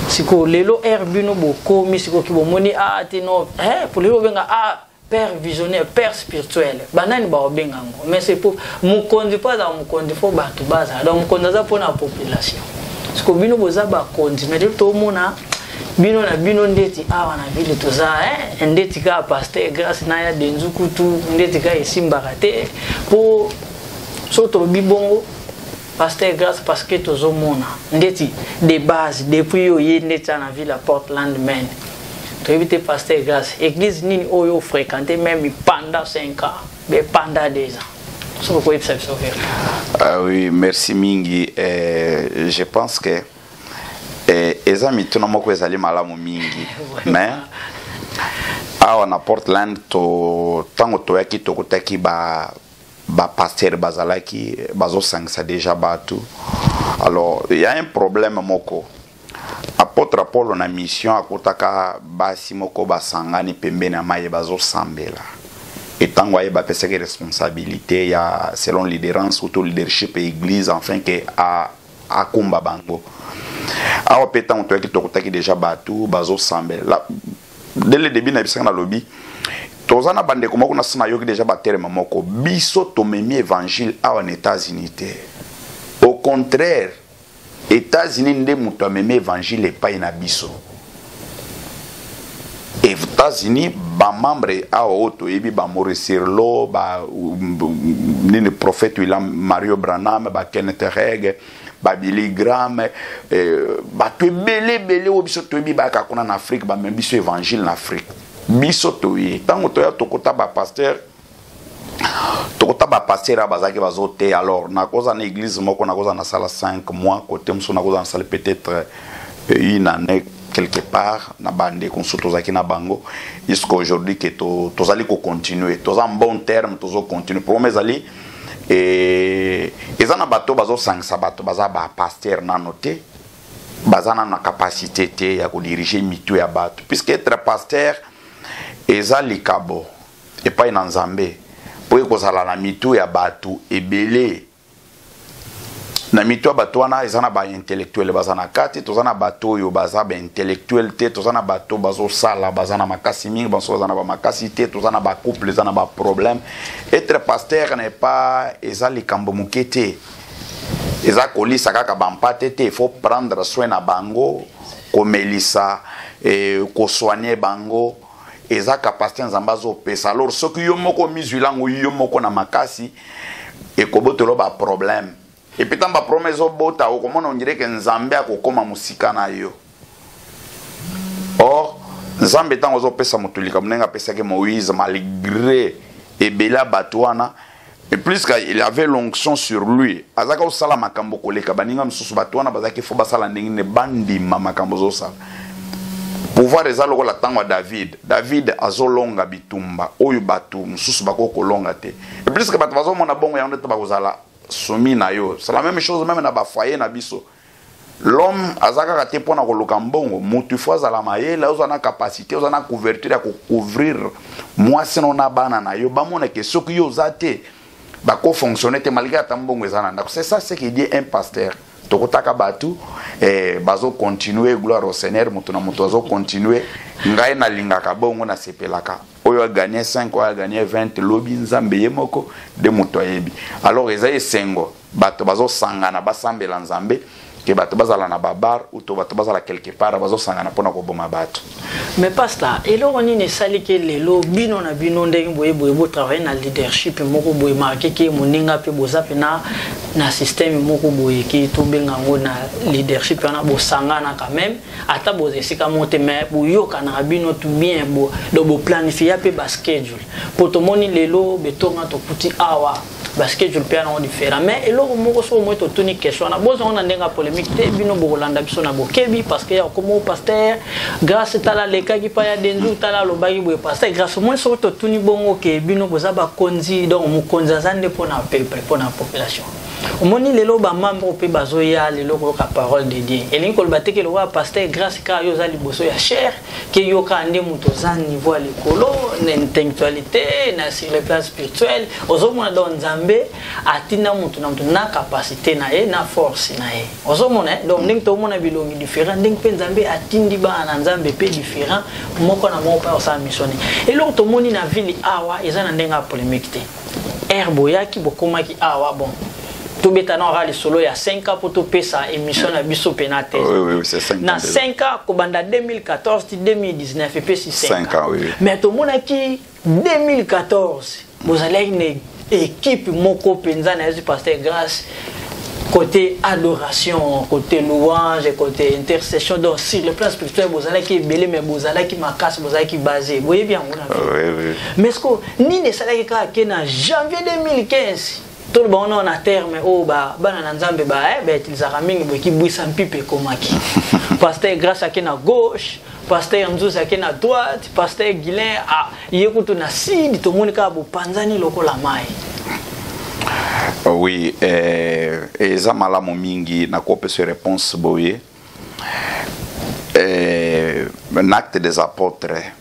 siko lelo air bino bokomi siko kibomoni tino pour lelo benga père visionnaire père spirituel banani ba obenga ngo mais c'est pour mukondi pas za mukondi fo bato baza donc mukondi za pona population siko bino boza ba kondi mais to mona bino na bino ndeti awa na ville toza ndeti ka pasteur grâce na ya denzukutu ndeti ka esimbaka te pour soto bibongo pasteur grâce parce que tozo mona ndeti de base depuis yo ye ndeti na ville à Portland Maine to éviter pasteur grâce église nini oyo fréquenter même pendant 5 ans mais pendant 2 ans so ko epsa so faire. Ah oui, merci mingi. Je pense que ezami tuna moko ezali malamu mingi mais awa na Portland to tango to yaki to kotaki ba pasteur bazalaki bazo sangisa déjà batu. Alors il y a un problème moko apôtre Paul na mission akotaka basi moko basangani pembeni amaye bazo sambela etango aye bapesa ke responsabilité ya selon leaderance ou leadership église enfin que a kumba bango awa peta on toki tokotaki déjà batu bazo sambela dès le début na bisanga na lobby tozana bande ko moko na sina yoki déjà baterema moko biso tomemi évangile awa na États-Unis te au contraire États-Unis nde muto amemi évangile epai na biso États-Unis ba membre awa oto yebi ba Maurice Serlo ba nini prophète William Mario Branham ba Kenneth Hagin ba Billy Graham ba to belé o biso to yebi ba ka kuna na Afrique ba même biso évangile na Afrique biso to ye tango to ya tokota ba pasteur abazaki bazote alors na koza na église moko na koza na sala 5 mois côté muso na koza na sala peut-être une année quelque part na bande consulto zaki na bango jusqu'à aujourd'hui que tozali ko continuer toza en bon terme tozo continuer pour mesali ezana bato bazo sangisa bato baza ba pasteur na noté bazana na capacité te ya ko diriger mitu ya bato puisque être pasteur eza likabo et pas na nzambe pour kozala na mitu ya bato ebele na mitu ya bato wana ezana ba intellectuel bazana kati tozana bato yo baza ba intellectuel te tozana bato bazo sala bazana makasi mingi bazana ba makasi te tozana ba couple ezana ba problème être pasteur n'est pas ezali kambo mukete eza kolisa kaka bampate te il faut prendre soin na bango komelisa ko soigner bango eza capacité nzambazo pesa alors ce que yo moko mizulango yo moko na makasi et kobotelo ba problème et puis tamba promesse bota o komona on dirait que nzambe akokoma musika na yo or nzambe tango zo pesa motulika munenga pesa ke Moïse malgré et bela batwana et plus qu'il avait l'onction sur lui azaka osala makambo koleka baninga msusu batwana bazaki fo basala ndingine bandi makambo zo sala pouvoir ezalo ko la tango David azolonga bitumba oyo batu mususu bako kolonga te et plus que batu bazo mona bongo ya ndeto bakozala somi na yo c'est la même chose même na ba foyer na biso l'homme azaka ka te pona koluka mbongo mutu fois za la mayela ozana capacité ozana couverture ya ko couvrir moi sinon na bana na yo ba mona ke soki yo zate bako fonctionner te malgré ta mbongo ezana ndako c'est ça ce qui dit un pasteur tokotaka batu bazo continuer gloire au Seigneur mutu na mutu bazo continuer ngai na lingaka bongo na sepelaka oyo a gagné 5 oyo a gagné 20 lobi nzambe yemoko de mutu ayebi alors eza esengo bato bazo sangana basambela nzambe que bato bazala na babar ou to bato bazala quelque part bazo sangana pona ko boma bato. Mais pasteur, eloko nini sali ke lelo bino na bino ndenge boye bo travailler na leadership moko boye marqué ke moninga pe boza pe na système moko boye ki to benga ngo na leadership na bo sangana quand même ata bo esika monte mais bo yoka na bino tout bien bo do bo planifier pe ba schedule pour to moni lelo betonga to kuti awa parce que je le perds en différent mais et là on me reçoit moi toute une question na bozo on a ndenga polémique te bino bolanda biso na bokebi parce que comme pasteur grâce à la leka qui pa ya denzu tala lo bagi boye pasteur grâce moi so to tuni bongo ke bino boza ba konzi donc mo konza zande pona peuple pona population omoni lelo ba membre pe bazoya lelo ko ka parole de Dieu et l'inko le bateke le wa pasteur grâce ka yo za liboso ya cher ke yo ka ande muto za niveau à l'écolo na intellectualité na sur le plan spirituel ozomona dans nzambe atina mutu na capacité na ye na force na ye ozomona donc ndenge to mona bilongi différent ndenge pe nzambe atindi ba na nzambe pe différent moko na moko pa sa missionné et l'autre to moni na ville awa ezana ndenga polémique te herboya ki bokoma ki awa bon tout bétana aura les solo il y a 5 ans pour tout payer sa émission la biso pénate. Oui, c'est 5 ans. Dans 5 ans, kobanda 2014 2019 et puis 5 ans. Oui. Mais tout le monde qui 2014, vous allez une équipe moko penza na pasteur grâce côté adoration, côté louange, côté intercession donc sur le plan spirituel vous allez qui belé mais vous allez qui macasse vous allez qui basé. Vous voyez bien oui. Mais ce que ni ne salaki ka na janvier 2015 tout le monde on a terme oh ba bana nzambe ba ils aramingi bo ki bwisa mpipe komaki pasteur grâce à qui na gauche pasteur Nzuza à qui na droite pasteur Guilin a yekutu na sidi to monika bo panzani lokola mai. Oui, eza malamu mingi na kope se réponse boye l'acte des apôtres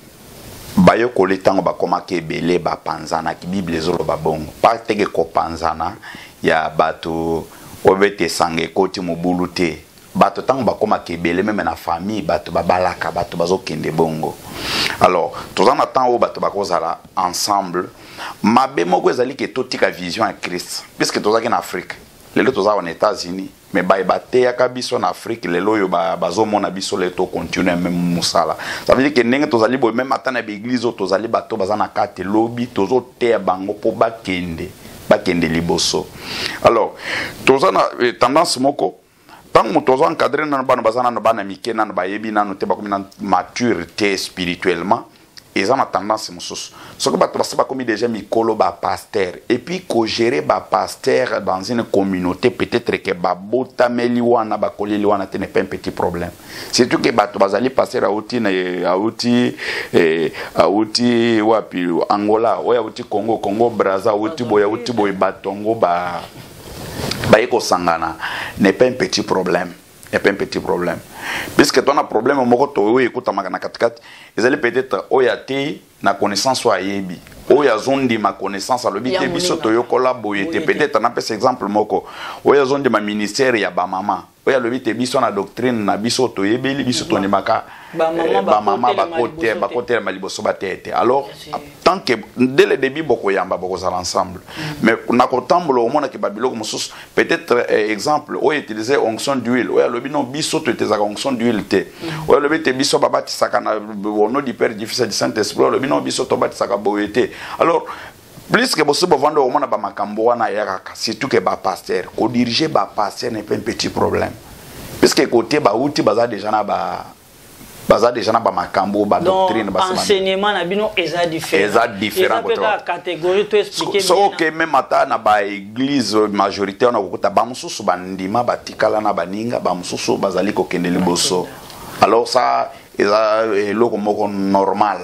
bayo koletango bakomaki ebele bapanzana ki bible ezolo babongo pa teke kopanzana ya bato obete sange koti mobulu te bato tango bakomaki ebele meme na famille bato babalaka bato bazokende bongo alors tozana temps o bato bakozala ensemble mabe moko ezali ke totika vision ya Christ puisque tozaki na Afrique lelo toza en États-Unis mais bateyaka biso na Afrique lelo oyo bazomona biso le to continuer même musala ça veut dire que ndenge tozali boye même ata na l'église tozali bato baza na kate lobi tozoteya bango po bakende liboso alors toza na tendance moko tant que tozo encadrer na bana bazana na bana mike na bayebi nanu te bakomi na maturité spirituellement ils ont tendance mosusu ce que bato basa bakomi déjà mikolo ba pasteur et puis ko gérer ba pasteur dans une communauté peut-être que ba botameli wana ba koleli wana te n'est pas un petit problème surtout que bato bazali pasteur auti wapi Angola oya auti Congo Brazza auti boy batongo ba eko sangana n'est pas un petit problème. Et pas un petit problème. Puisque ton problème au moko to écoute na katkat, ils allaient peut-être oyate na connaissance wa yebi. Oya zondi ma connaissance le bité biso to yokola boyete peut-être na pes exemple moko. Oya zondi ma ministère ya ba mama. Oya le bité biso na doctrine na biso to yebeli biso to nimaka ba mama ba côté maliboso ba tete. Alors tant que dès le début boko yamba boko za ensemble. Mais na ko tambulo mona ke babiloko mususu peut-être exemple oya utiliser onction d'huile. Oya le bino biso to te za onction d'huile te. Oya le bité biso babati sakana au nom du Père du Fils et du Saint-Esprit. Le bino biso to bati saka boyete. Alors plus que possible vendre au monde ba makambo wana yaraka surtout que ba pasteur ko diriger ba pasteur n'est pas un petit problème puisque côté ba outi baza déjà na ba makambo ba doctrine ba enseignement na bino eza différent côté catégorie to expliquer so que même ata na ba église majorité on a kokota ba mususu bandima batikala na baninga ba mususu bazali ko kende liboso alors ça eza eloko moko normal.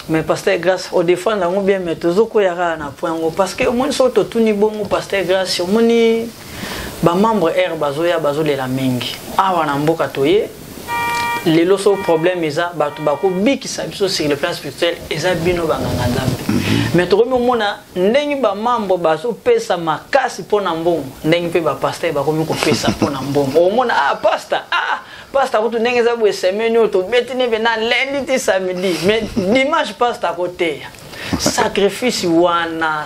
Mais pasteur grâce au défendre on bien mais tozoko yara na point parce que au moins soto tuni bongo pasteur grâce au moni ba membre R bazoya bazolela mingi awa na mboka toye lelo so problème eza batu bako bikisa biso sur le plan spirituel eza bino banganga nzambe mais to komi mona ndenge ba membre bazo pesa makasi pona mbongo ndenge pe ba pasteur bakomi ko pesa pona mbongo o mona pasteur pasteur kutu ndenge za bwe semaine to betine bena lundi ti samedi mais dimanche pasteur côté sacrifice wana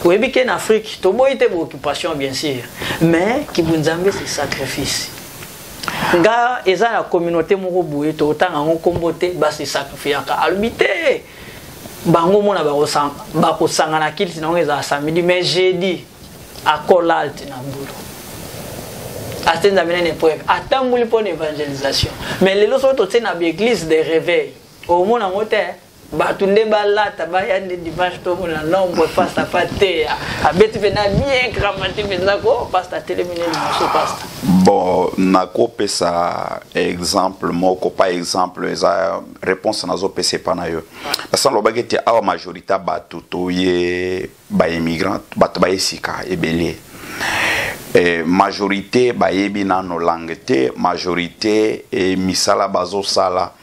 Oui, bien qu'en Afrique, tout le monde a occupation, bien sûr. Mais, Kibunzambe, c'est sacrifice. Nga, et ça, la communauté Mourouboué, tout autant en comboté, c'est sacrifice. Albité, bango mona bako sangana kili sinon eza samedi, mais jeudi, à Kolalt, na boulot. Asten zamene ne preuve. Attends pour l'évangélisation. Mais les autres, c'est une église de réveil. Au monde en moté, batunde balata, bayande dimanche tout le nombre passe à pâté. Abeti vena bien grammatique, mais nako passe à téléminer le passe. Bon, nako pesa exemple moko pas exemple eza réponse nazo pesa panayo. Parce que lobageti awa majorité batu to ye ba immigrant, batu ba esika ebele. Majorité bayebi nano langue te, majorité misala bazo sala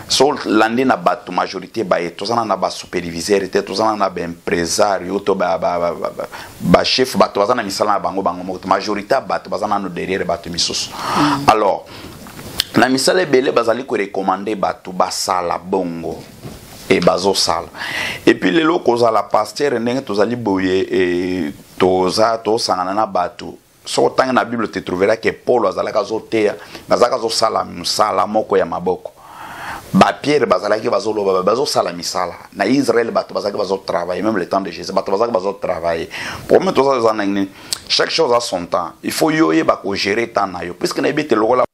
so lande na batu majorité baye tozana na ba superviseur te, tozana na ba empresario to ba chef batu bazana misala na bango moto majorité batu bazana no derrière batu misusu. Alors na misala ebele bazali ko recommander batu basala bongo et bazo sala. Et puis lelo koza la pasteur ndenge tozali boye et toza to sangana na batu. So tanga na Bible te trouvera que Paul azalaka zotea, bazaka zo sala misala moko ya maboko. Ba Pierre bazalaki bazoloba bazo sala misala. Na Israël batu bazaka bazo travailler même le temps de Jésus, batu bazaka bazo travailler. Pour moi toza zanangni, chaque chose a son temps. Il faut yoye ba ko gérer temps na yo puisque na bité lokola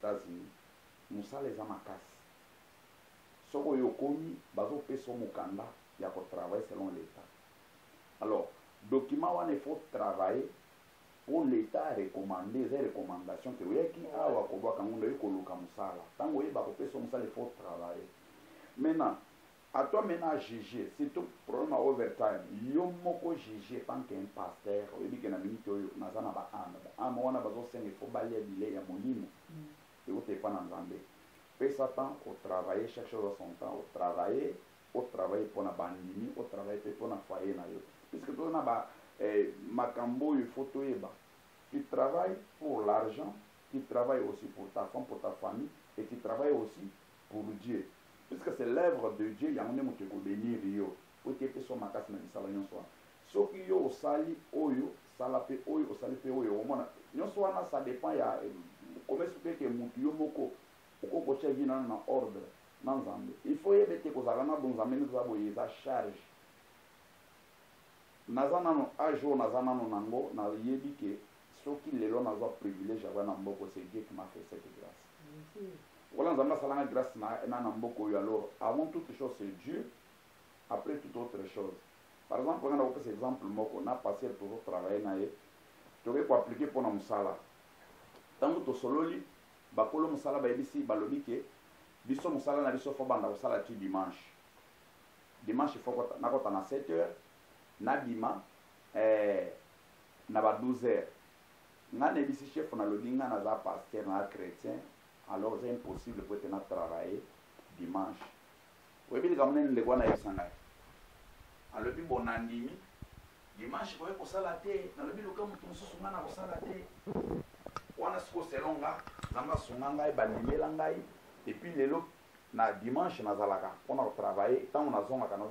musala eza makasi. Soko yo komi bazo peso mukanda ya ko travailler selon l'état. Alors, document wana il faut travailler pour l'État recommander des recommandations que oui qui a wa ko baka ngunda yuko luka musala tango yeba ko peso musala il faut travailler. Maintenant à toi maintenant juger c'est tout problème overtime yo moko juger tant qu'un pasteur oyebi que na minute oyo nazana ba ama wana bazo senga il faut balayer bile ya molimo et au te pas na nzambe pesa temps au travailler chaque chose à son temps au travailler pour na bandini au travailler pour na foyer na yo puisque toi na ba Makambo, il faut tout eba. Tu travailles pour l'argent, tu travailles aussi pour ta femme, pour ta famille, et tu travailles aussi pour Dieu. Puisque c'est l'œuvre de Dieu, il y a un monde qui peut bénir yo. Ou tu peux son makas na misala nyonso. So ki yo osali oyo, salape oyo, osalipe oyo. Omona nyonso wana ça dépend ya comment est-ce que mutu yo moko okoko chevi na ordre na nzambe. Il faut yebete ko zalana bon nzambe nza boye za charge. Nazanano ajo nazanano nango na yebi que ceux qui les l'ont avoir privilège avoir namboko c'est Dieu qui m'a fait cette grâce. Voilà nzamba salanga grâce na namboko yo alors avant toute chose c'est Dieu après toute autre chose. Par exemple on a cet exemple moko na passé pour travailler na ye tu veux appliquer pour na musala. Tango to sololi bakolo musala ba yebisi balobi ke biso musala na biso fo banda musala ti dimanche. Dimanche fo ko na 7h Nabima na ba 12h nga ne bisi chef na lobinga na za pasteur na chrétien alors c'est impossible pour tenir travailler dimanche webi ka mnen le kwana yesanga alobi bonandimi dimanche ko sala te na lobi loka mutu mususu nga na ko sala te wana siko selonga namba sunga ngai bandimela ngai et puis lelo na dimanche na zalaka on a travailler tant on a zonga kana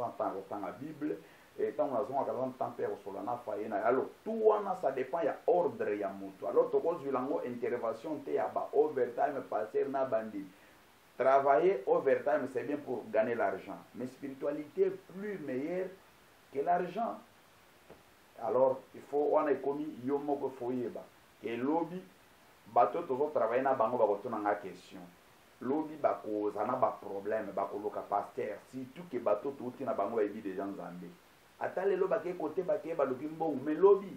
tanga Bible et tant on a besoin de temps pour cela na faillé alors tout wana ça dépend ya ordre ya mutu alors to cause lango intervention te ya ba overtime passer na bandi travailler overtime c'est bien pour gagner l'argent mais spiritualité est plus meilleure que l'argent alors il faut wana komi yo moko foyeba et lobby bato to travailler na bango ba ko tuna nga question lobby ba ko zana ba problème ba ko loka pasteur si tout que bato to tina bango ba ebi des gens zambé atale lo bake côté bake ba lobi mbongo mais lobby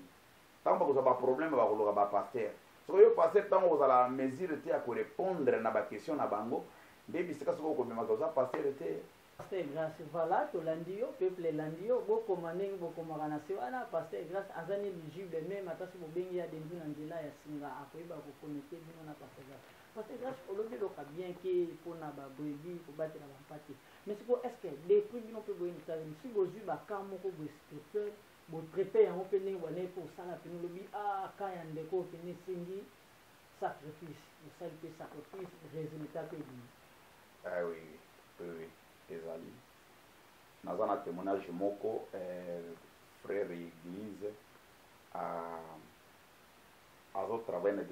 tant ba ko ba problème ba ko loka ba pasteur so yo pasteur tant ko la mesure te ya ko répondre na ba question na bango ndebi sika soko ko mema ko za pasteur te pasteur grâce voilà to landio peuple landio boko maneng boko magana se wana pasteur grâce azani éligible même atasi bo bengi ya dendu na nzela ya singa akoyeba ko connecter bino na pasteur parce que grâce au lobby loka bien que pour na ba boyebi ko battre na bampati mais c'est est-ce que les prix non peut boyer si vous avez ba kamo ko bo stripper bo traiter en open link wana pour ça na pino lobby quand ya ndeko fini singi sacrifice ça le sacrifice résultat que dit ah oui ezali nazana témoignage moko frère église azotravaille na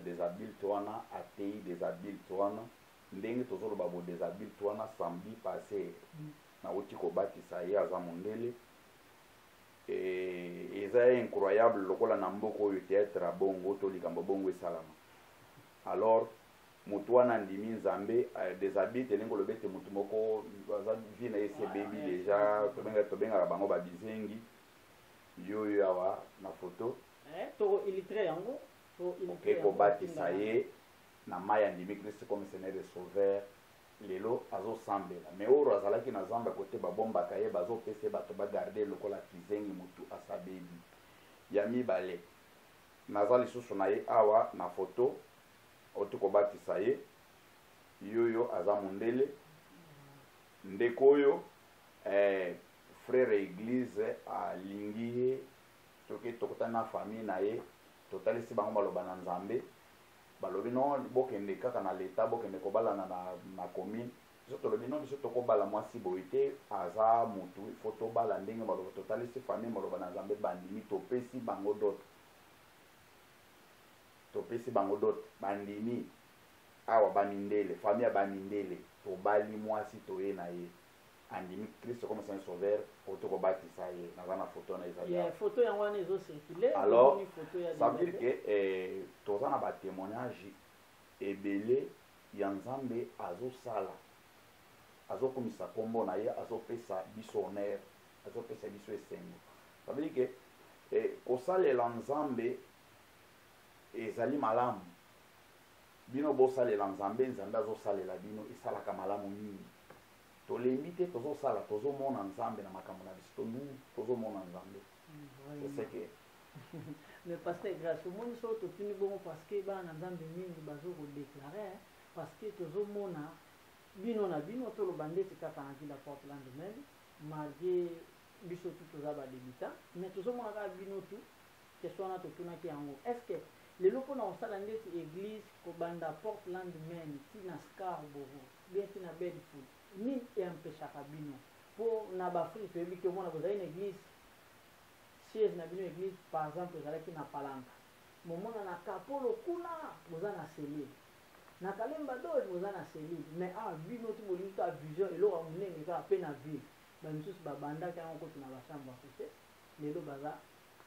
déshabilte wana atei déshabilte wana ndenge tozoloba bo déshabilte wana samedi passé nauti kobatisa ye aza mondele eza incroyable lokola na mboka oyo théâtre bongo to likambo bongo esalama. Alors mutu wana ndimi nzambe déshabite elingi oloba ete mutu moko aza vi na ye si ebebi deja tobengaka bango babizengi yoyo awa na foto oke kobatisa ye na mai ya ndimi Christ comme Seigneur et Sauveur lelo azosambela me oyo azalaki na zamba kote babombaka ye bazopesa bato bagarde lokola kizengi mutu asabebi. Ya mibale naza lisusu na ye awa na foto oti kobatisa ye yoyo aza mondele ndeko oyo frère église alingi ye toke tokota na famille na ye totalisi bango baloba na nzambe balobi non bokende kaka na leta bokende kobalana na commune biso tolobi non biso tokobala mwasi boye te aza mutu ifo tobala ndenge baloba totalisi famille baloba na nzambe bandimi topesi bango dote bandimi awa banindele famille ya banindele tobali mwasi toye na ye andimi Christ comme Saint Sauveur otokobatisa ye naza na foto na ezali foto yango wana ezocircule. Alors ça veut dire que toza na batémoignage ebele ya nzambe azosala azokomisa kombo na ye azopesa biso honneur azopesa biso esengo. Ça veut dire que kosalela nzambe ezali malamu bino bosalela nzambe nzambe azosalela bino esalaka malamu mingi tolembi te tozosala tozomona nzambe na makambo na biso tozomona nzambe c'est que mais pasteur grâce omoni so totuni bongo parce que bana nzambe mingi bazokodéclare parce que tozomona bino na bino toloba ndeti kaka na ville ya Portland même malgré biso tu toza badébutant mais tozomona kaka bino tu question wana totunaki yango est-ce que lelo mpona kosala ndeti église kobanda Portland même tina Scarborough bien tina Bedford nini empêchaka bino mpo na baafrike toyebi ke omona bozali na église siège na bino église par exemple ezalaki na Palanka momona na Kapolo kuna boza na selile na Kalemba Dole boza na selile mais bino ti bolingi to vision eloko ya monene kaka mpe na ville bamisusu babandaki yango koti na bachambre ya kote lelo baza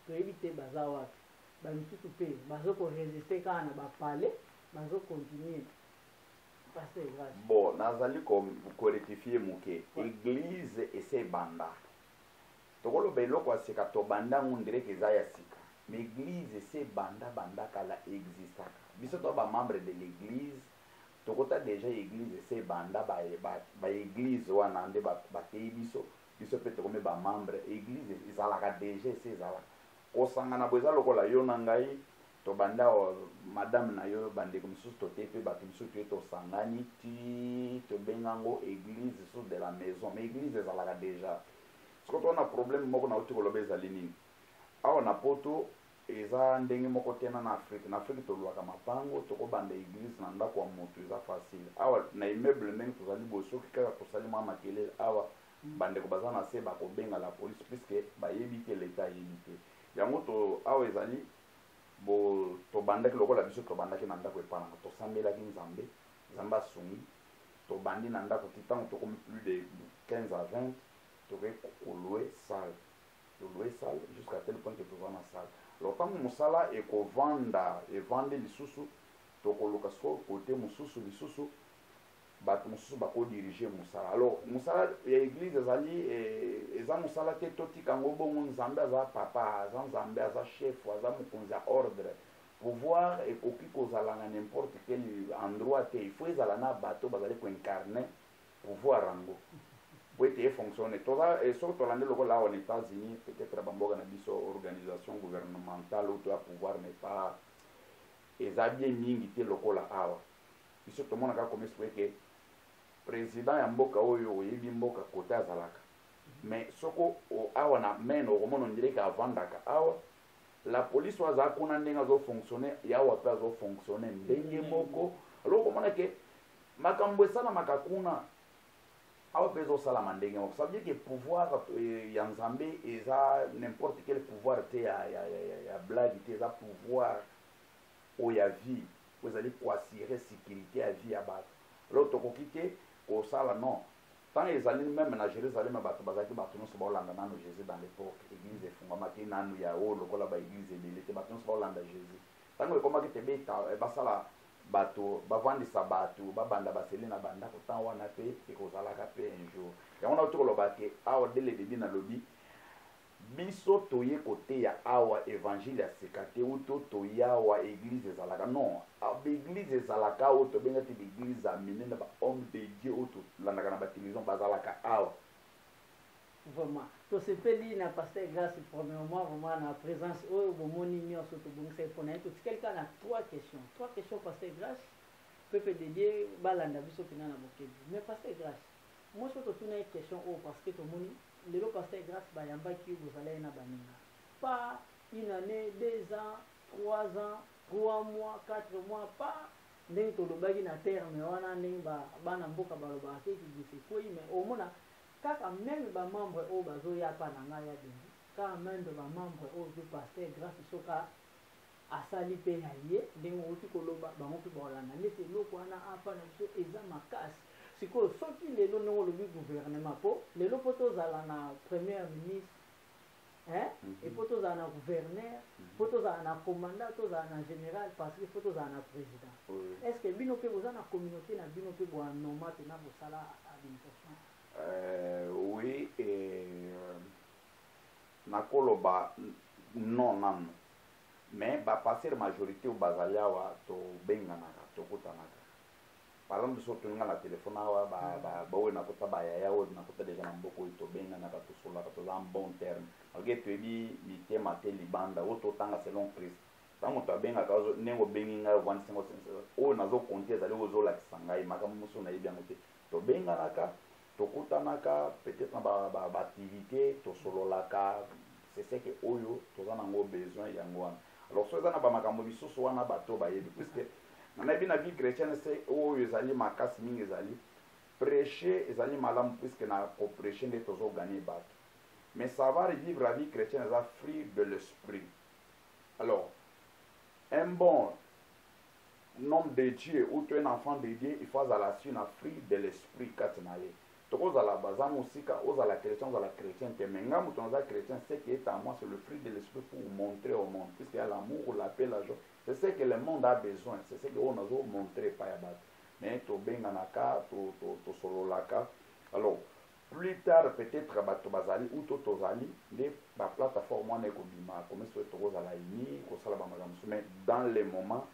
toyebi te baza wapi bamisusu mpe bazokoresiste kaka na bapale bazokontinue. Bon, nazali korectifier muke église ese banda tokolo belo kwa sika to banda ngundire keza ya sika mais église ese banda kala existaka biso to ba membre de l'église tokota déjà église ese banda ba église wana ande ba tei biso pe tokome ba membre église ezalaka déjà ese ezalaka kosangana boza lokola yo na ngai to banda madame na yo bandeko misusu totepe bato misusu te tosangani ti tobengango église sous de la maison mais église ezalaka déjà soki tona problème moko na uti koloba ezali nini awa na poto eza ndenge moko tena na Afrique tolwaka mapango tokobanda église na ndako ya moto eza facile awa na immeuble ndenge tozali boye soki kaka tosali mwa makelele awa bandeko baza na se bakobenga la police puisque bayebi te leta ayebi te yango to awa ezali bo tobandaki lokola biso tobandaki na ndako epanaka tosambelaki nzambe asungi tobandi na ndako ti ntango tokomi plus de 15 à 20 tokoki koloue salle jusqu'à tel point que toza na salle. Alors ntango mosala evande lisusu tokoluka siko kote mosusu lisusu bato mosusu bakodirige mosala. Alors mosala ya église ezali eza mosala te totika yango bongo nzambe aza papa aza nzambe aza chef aza mokonzi ya ordre pouvoir ekoki kozala na n'importe quel endroit te il faut ezala na bato bazali koincarne pouvoir yango po ete efonctionne toza soki tolande lokola awa na États-Unis peut-être bamboka na biso organisation gouvernementale oto ya pouvoir n'est pas eza bien mingi te lokola awa biso tomonaka komesi eke président ya mboka oyo oyebi mboka kote azalaka mais soko awa na meno okomona ndireka avandaka awa la police waza kuna ndenge azofonctionne yawa mpe azofonctionne ndenge moko alors okomona ke makambo esalamaka kuna awa mpe ezosalama ndenge moko. Ça veut dire que pouvoir ya nzambe eza n'importe quel pouvoir te ya blague te, eza pouvoir oyo ya vie oyo ezali koassire sécurité ya vie ya bato. Alors tokoki te kosala non. Tant ezali même na Jérusalem bato bazalaki bato nyonso baolanda nano Jésus dans l'époque, église efungwamaki nanu ya oyo lokola baéglise ebele te, bato nyonso baolanda Jésus. Ntango ekomaki te basala bato bavandisa bato babanda baseli na bandako, ntango wana mpe ekozalaka mpe un jour. Yango na tokoloba ke awa dès le début nalobi biso toye kote ya awa évangile ya seka te uto toya awa église ezalaka non, baéglise ezalaka oyo tobengaki baéglise ya minene ba homme de Dieu oyo tolandaka na batelevizio bazalaka awa. Vraiment tosepeli na pasteur Grâce premièrement vraiment na présence oyo bomoni nyonso tobongisa mpona ye toti quelqu'un na trois questions pasteur Grâce peuple de Dieu balanda biso mpena na bokebi. Mais pasteur Grâce moi so totuna ye question oyo parce que tomoni lelo pasteur Grâce bayambaki bozala ye na baninga pas une année 2 ans 3 ans 3 mois 4 mois pas ndenge tolobaki na terme wana ndenge bana mboka balobaka ke kigisekoi. Mais omona kaka même bamembre oyo bazoya pa na ngai ya bengi kaka même bamembre oyo mpe pasteur Grâce soka asali mpe ya ye ndenge oki koloba bango mpe baolanda neti eloko wana apa na biso eza makasi. Sikoyo soki lelo ndenge olobi gouvernement mpo lelo mpo tozala na premier ministre et mpo tozala na gouverneur mpo tozala na commandant tozala na général parce que mpo tozala na président. Est ce que bino mpe boza na communauté na bino mpe boanoma mpena bosala administration? Oui, nakoloba non nanu mais bapasser majorité oyo bazali awa tobenganaka tokutanaka. Par exemple biso toninga na telefone awa baoyo nakota bayaya oyo nakota deja na mboka oyo tobenganaka tosolaka toza en bon terme malgré toyebi mitema te libanda oyo totanga selon Christ. Ntango moto abengaka ndenge obengi ngai ovandisi oyo nazokonte ezali oyo ozolakisa ngai makambo mosusu nayebi yango te. Tobenganaka tokutanaka peut-être na baactivité tosololaka, c'est ce que oyo toza nango besoin yango wana. Alors so eza na bamakambo lisusu wana bato bayebi puisque nanayebi na vie chrétienne se oyo ezali makasi mingi ezali prêcher ezali malamu puisque na koprêcher nde tozoganye bato. Mais savoir vivre la vie chrétienne eza fruit de l'esprit. Alors un bon homme de Dieu ou un enfant de Dieu il faut azala sur na fruit de l'esprit kati na ye. Tokozala baza musika ozala chrétien ozala chrétien te mais nga mutu naza chrétien c'est qui est à moi c'est le fruit de l'esprit pour montrer au monde puisqu'il y a l'amour la paix la joie. C'est ce que le monde a besoin, c'est ce que on a montré pa ya bato. Mais tobenganaka tosololaka. Alors plus tard peut-être bato bazali ou tozali nde ba plateforme wana ekobima comme ça tokozala ini kosala bamakambo mais dans les moments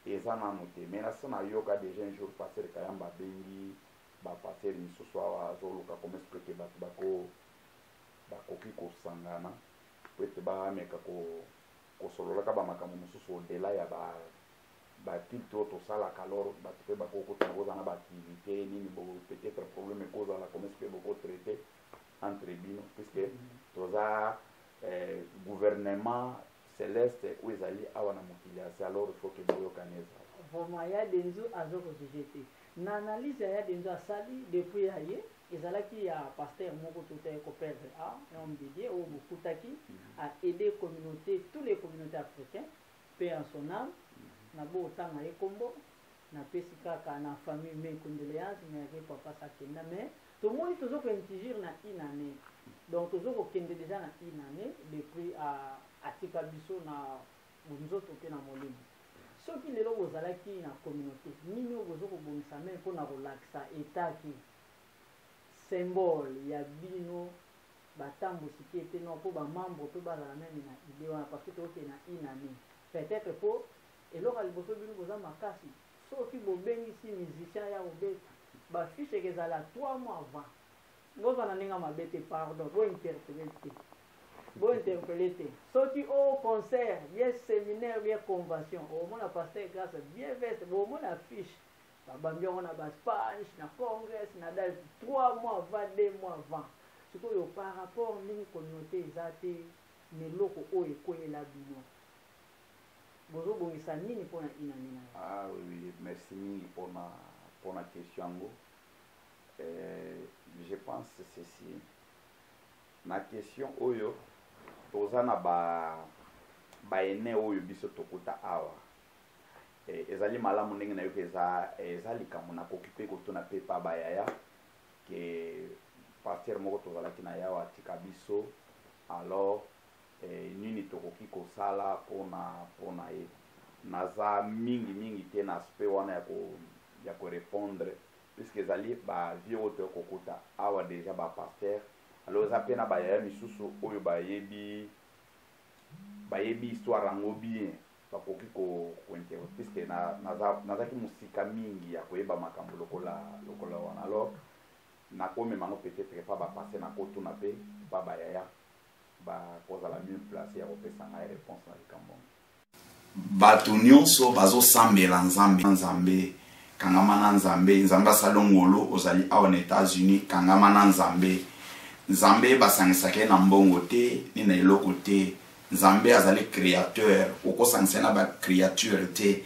eza nanu te. Mais nasana yoka déjà un jour passer kayamba bengi bapasser misusu awa azoluka comme expliquer bato bakoki kosangana po ete bameka kosololaka bamakambo mosusu odela ya baculte oyo tosalaka alors bato mpe bakokotana kozala na baactivité nini peut-être problème ekozala comme explique bokotraité entre bino puisque toza gouvernement céleste oyo ezali awa na mokili yase alors il faut que boyokana ezala vraiment ya denzo azokozige te na analyse ya denzo asali depuis ya ye ezalaki ya pasteur moko totaye koperdre un homme de Dieu oyo bokutaki a aider communauté tous les communautés africaines paix en son âme na bootanga ye kombo na pesi kaka na famille mes condoléances mais yake papa sakenda mais tomoni tozokointigir na une année donc tozokokende déjà na une année depuis atika biso na nzoto mpe na molimo. Soki lelo bozalaki na communauté nini oyo bozokobongisa me mpona kolakisa etaki symbole ya bino batambosi te ete no mpo bamembre mpe bazala meme na ide wana parce que toke na une année peut-être mpo eloko ya liboso bino boza makasi soki bobengisi musicien ya kobeta bafiche ekezala 3 mois avant ngozala ndenge mabe te pardon bointerpele te soki o concert bien séminaire bien convention omona pasteur Grâce bien veste bomona affiche babambi yango na baspanish na congrès na date 3 mois avant 2 mois avant sikoyo par rapport ndenge communauté eza te meloko oyo ekoyela bino bozobongisa nini mpona inani na oui merci mingi mpona question yango je pense ceci. Ma question oyo tozana ba ene oyo biso tokuta awa. Ezali malamu ndenge na yo ezali kamuna kokipe kotuna pepa bayaya ke pasteur moko tozalaki na yawa tika biso alors nini tokoki kosala pona ye naza mingi te na aspect wana ya ko répondre puisque ezali ba vie oyo kokuta awa déjà ba pasteur alors eza pe na bayaya misusu oyo bayebi histoire yango bien bakoki kointerroger puisque nazaki musika mingi ya koyeba makambo lokola wana alors nakomema ngo peut-être pas bapase na kotuna pe pa bayaya bakozala mieux placé ya kopesa ngai réponse na likambo bato nyonso bazosambela nzambe kangama na nzambe asala ngolo ozali awa na États-Unis kangama na nzambe basangisaka na mbongo te ni na eloko te nzambe azali créateur okosangisa na ba créature te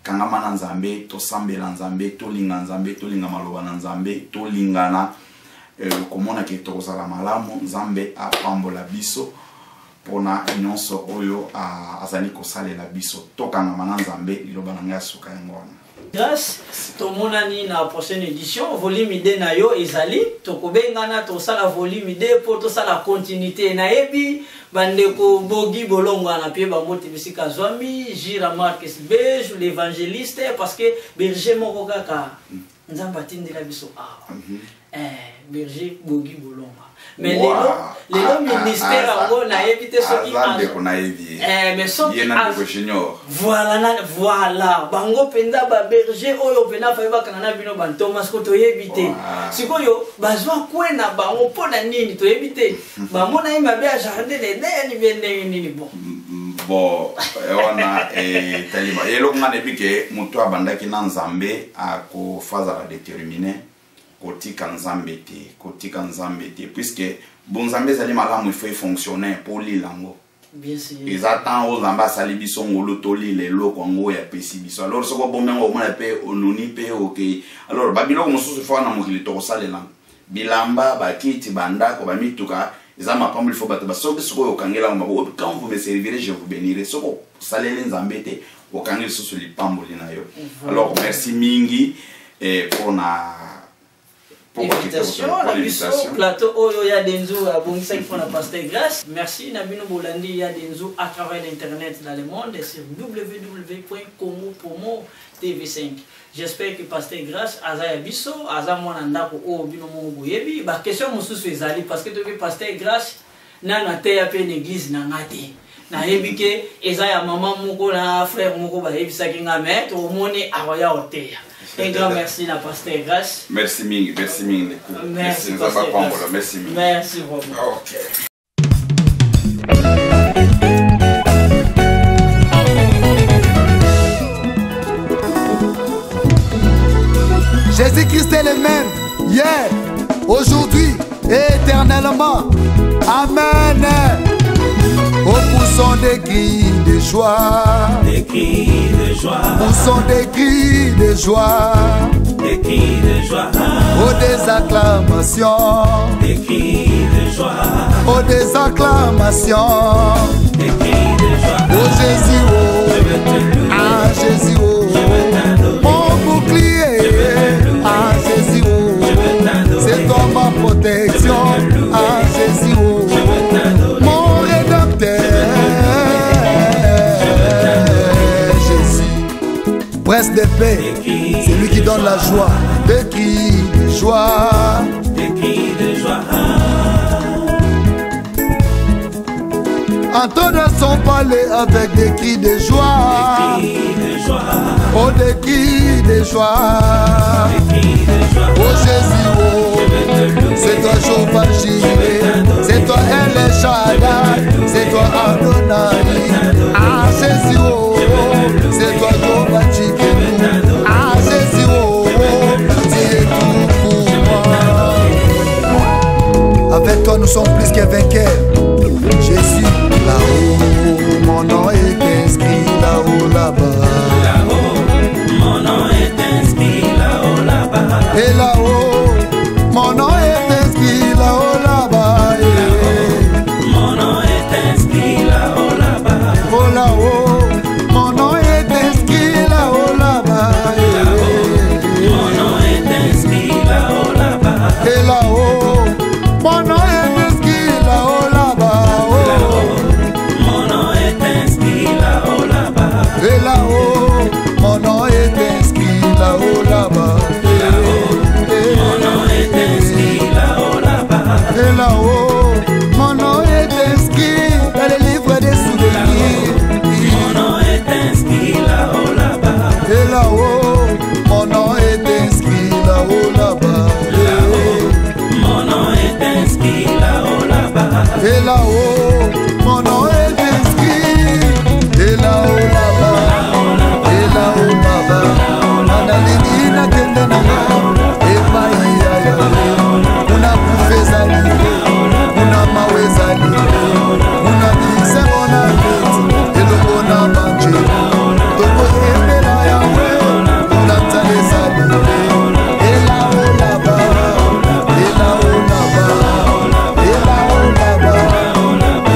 kangama na nzambe tosambela nzambe tolinga maloba na nzambe tolingana komona ke tokozala malamu nzambe apambola biso pona nyonso oyo azali kosalela biso tokangama na nzambe liloba na ngai suka yango wana. Grâce tomonani na prochaine édition volume 2 na yo ezali tokobengana tosala volume 2 pour tosala continuité na yebi bandeko bogi bolongwa na pie bango tibisika zwami Jira Marcus Beige l'évangéliste parce que berger moko kaka nzamba tindela biso berger bogi bolongwa mais lelo ministère ango na yebi te soki mais soki voilà bango penda ba berger oyo pena fa bakana na bino ban Thomas ko toyebi te sikoyo bazwa kwena bango pona nini toyebi te bamona ye mabe a jardin de ne ni bende nini bon wana talima yelo ngane bike mutu abandaki na nzambe akofaza la déterminer kotika nzambe te puisque bon nzambe zali malamu il faut fonctionner pour lilango bien sûr ils attendent aux ambassades biso ngolo toli lelo kongo ya pesi biso alors soko bomengo mona pe ononi pe OK alors babilo mosusu fo na mokili to kosalela bilamba bakiti bandako bamituka ezama pambo il faut batba soki soko okangela mabo quand vous me servirez je vous bénirai soko salele nzambe te okangela susu lipambo lina yo alors merci mingi pour na invitation la biso plateau oyo ya denzo abongisa ifona pasteur Grâce merci na bino bolandi ya denzo à travers l'internet dans le monde sur www.komopomo TV5 j'espère que pasteur Grâce aza ya biso aza mwana ndako o bino mo boyebi ba question mosusu ezali parce que to pasteur Grâce na na te ya pe l'église na ngate na yebike eza ya maman moko na frère moko ba yebisa kinga mais to moni awaya oteya. Un grand merci la pasteur Grâce. Merci mingi, merci mingi. Merci merci mingi. Merci beaucoup. OK. Jésus-Christ est le même hier, aujourd'hui et éternellement. Amen. Oh, poussons des cris de joie, des cris de joie, poussons des cris de joie, des cris de joie, oh des acclamations, des cris de joie, oh des acclamations, des cris de joie, oh Jésus, oh, ah Jésus, oh, mon bouclier, ah Jésus, oh, c'est toi ma protection, ah Jésus, oh, mon rédempteur, Jésus, prince de paix, c'est lui qui donne la joie, des cris de joie, des cris de joie. Entonne son palais avec des cris de joie, oh des cris de joie, oh Jésus, oh, c'est toi Jehovah Jireh, c'est toi El Shaddai, c'est toi Adonai, ah Jésus, oh, c'est toi Jehovah Tsidkenu, ah Jésus, oh, tu es tout pour moi. Avec toi nous sommes plus que vainqueurs, Jésus. Là-haut, mon nom est inscrit là-haut, là-bas. Là-haut, mon nom est inscrit là-haut, là-bas. Et là-haut, mon nom est inscrit là-haut, là-bas. Mon nom est inscrit là-haut, là-bas. Et là-haut, mon nom est inscrit. Et là-haut, là-bas. Et là-haut, là-bas. Analini na kende na nga. Epai ya yawe. Una bouffé zali. Una mawe zali. Una dise mona beti. Eloko na manje. Toko embela yawe. Una tale zali. Et là-haut, là-bas. Et là-haut, là-bas. Et là-haut, là-bas.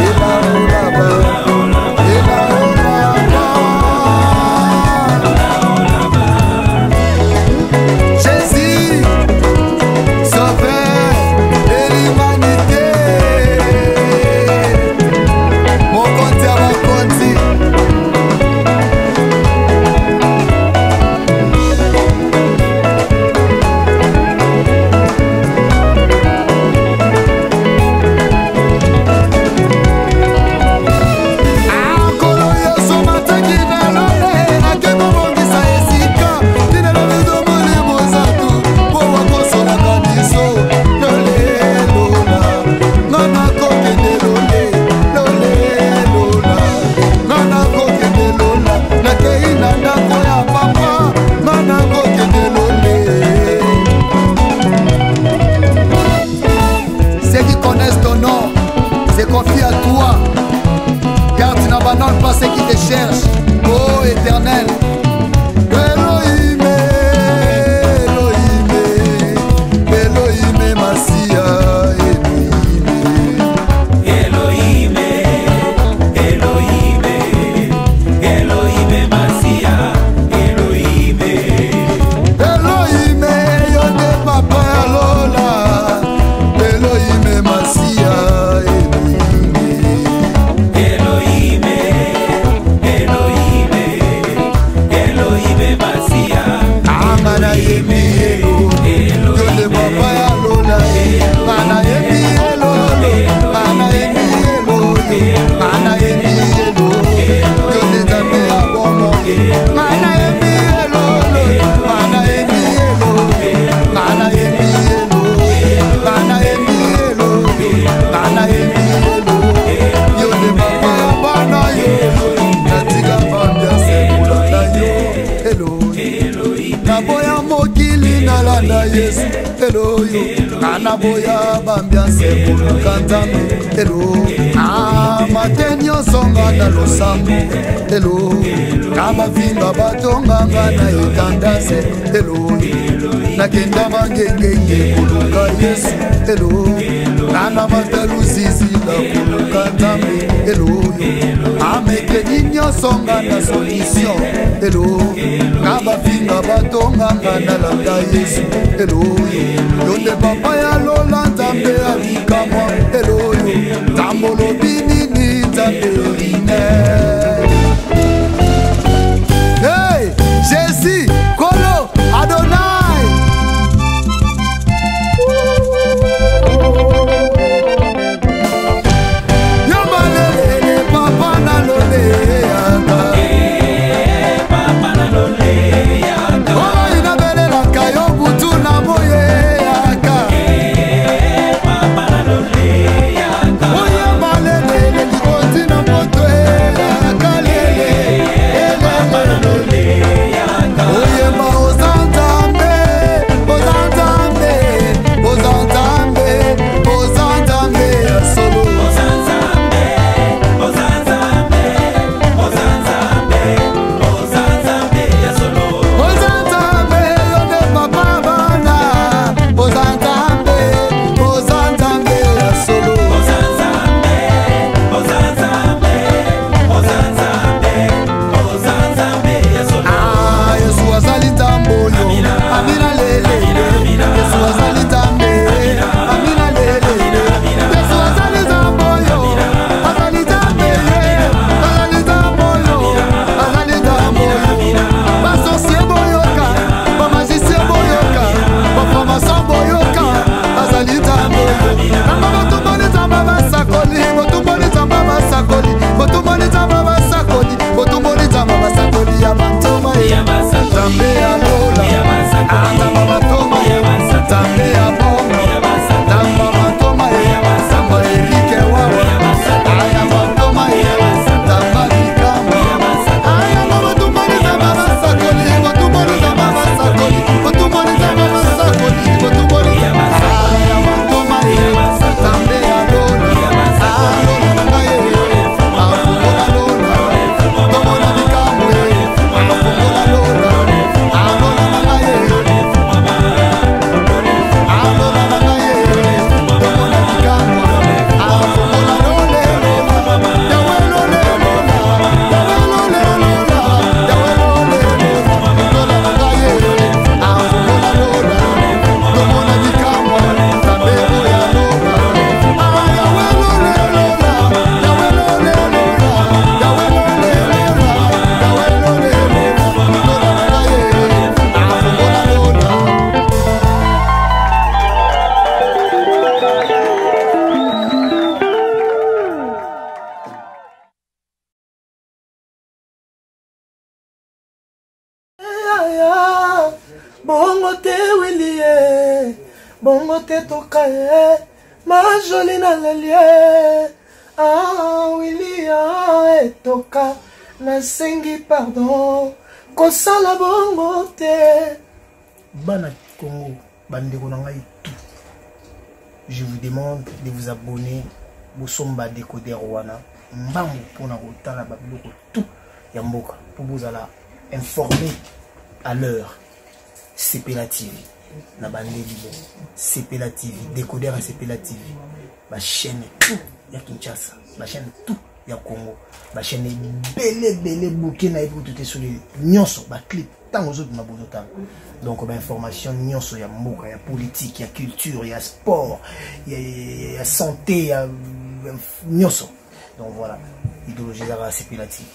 Et là-haut, là-bas. Et là-haut, là-bas. Jésus, sauveur de l'humanité. Mon compte à ma compte. Akolo Yesu mataki na lole, akemo bongisa esika. Tina na bizo molimo zatu, po wakosolaka biso. Lole lola, ngana kokende lole, lole lola, ngana kokende lola. Nakei na ndako ya papa, ngana kokende lole. Ceux qui connaissent ton nom se confient à toi, car tu n'abandonnes pas ceux qui te cherchent, ô Éternel. Elohim, Elohim, Elohim, Masia, Elohim, Elohim, Elohim, Masia, Elohim. Elohim, Yonde Papa Lola, Elohim, Masia, Elohim, Elohim, Elohim, Masia. Amana Yemi Elo, Yonde Papa Lola, Mana Yemi Elo, Mana Yemi Elo, Mana Yemi Elo, Yonde Tabe Abomo, Mana Yemi Elo, Mana Yemi Elo, Mana Yemi Elo, Mana Yemi Elo, Mana Yemi Elo, Yonde Papa Bana Yo, Natika Bambia Sekula na Yo, Elo, Naboya Mokili Nalanda Yesu, Elo Yo, Nanaboya Bambia Sekula Kantame, Elo, Matenyo Songa na Losambo, Elo, Kabafinga Batonga na Itandase, Elo, Nakenda Mangenge Kuluka Yesu, Elo, Nana Matalu Zizi la Kuluka Tame, Elo, Ameke Ninyo Songa na Solution, Elo, Kabafinga Batonga na Landa Yesu, Elo, Yonde Papa ya Lola Tambe Alikama, Elo, Tambolo Binini Tambe Rine. Hey, Jésus, Kolo, Adonai. Yamalele, Papa na lole yanga. Papa na lole yanga. Oh, inabele la kayo butu na moye yanga. Papa na lole yanga. Oh, yamalele, likoti na moye. bongo te toka ye ma joli na lelie William etoka nasengi pardon kosala bongo te bana Congo bandeko na ngai tout. Je vous demande de vous abonner Bosomba Décodeur wana mbangu pona kotala babiloko tout ya mboka pour vous alla informer à l'heure. CPLA TV na bandeli CPLA TV Décodeur à CPLA TV ma chaîne tout ya Kinshasa ma chaîne tout ya Congo ma chaîne belé bouquet na tout est sur les nyonso ba clip tant aux autres mabozo tant donc ba information nyonso ya mboka ya politique ya culture ya sport ya santé ya nyonso donc voilà idéologie za CPLA TV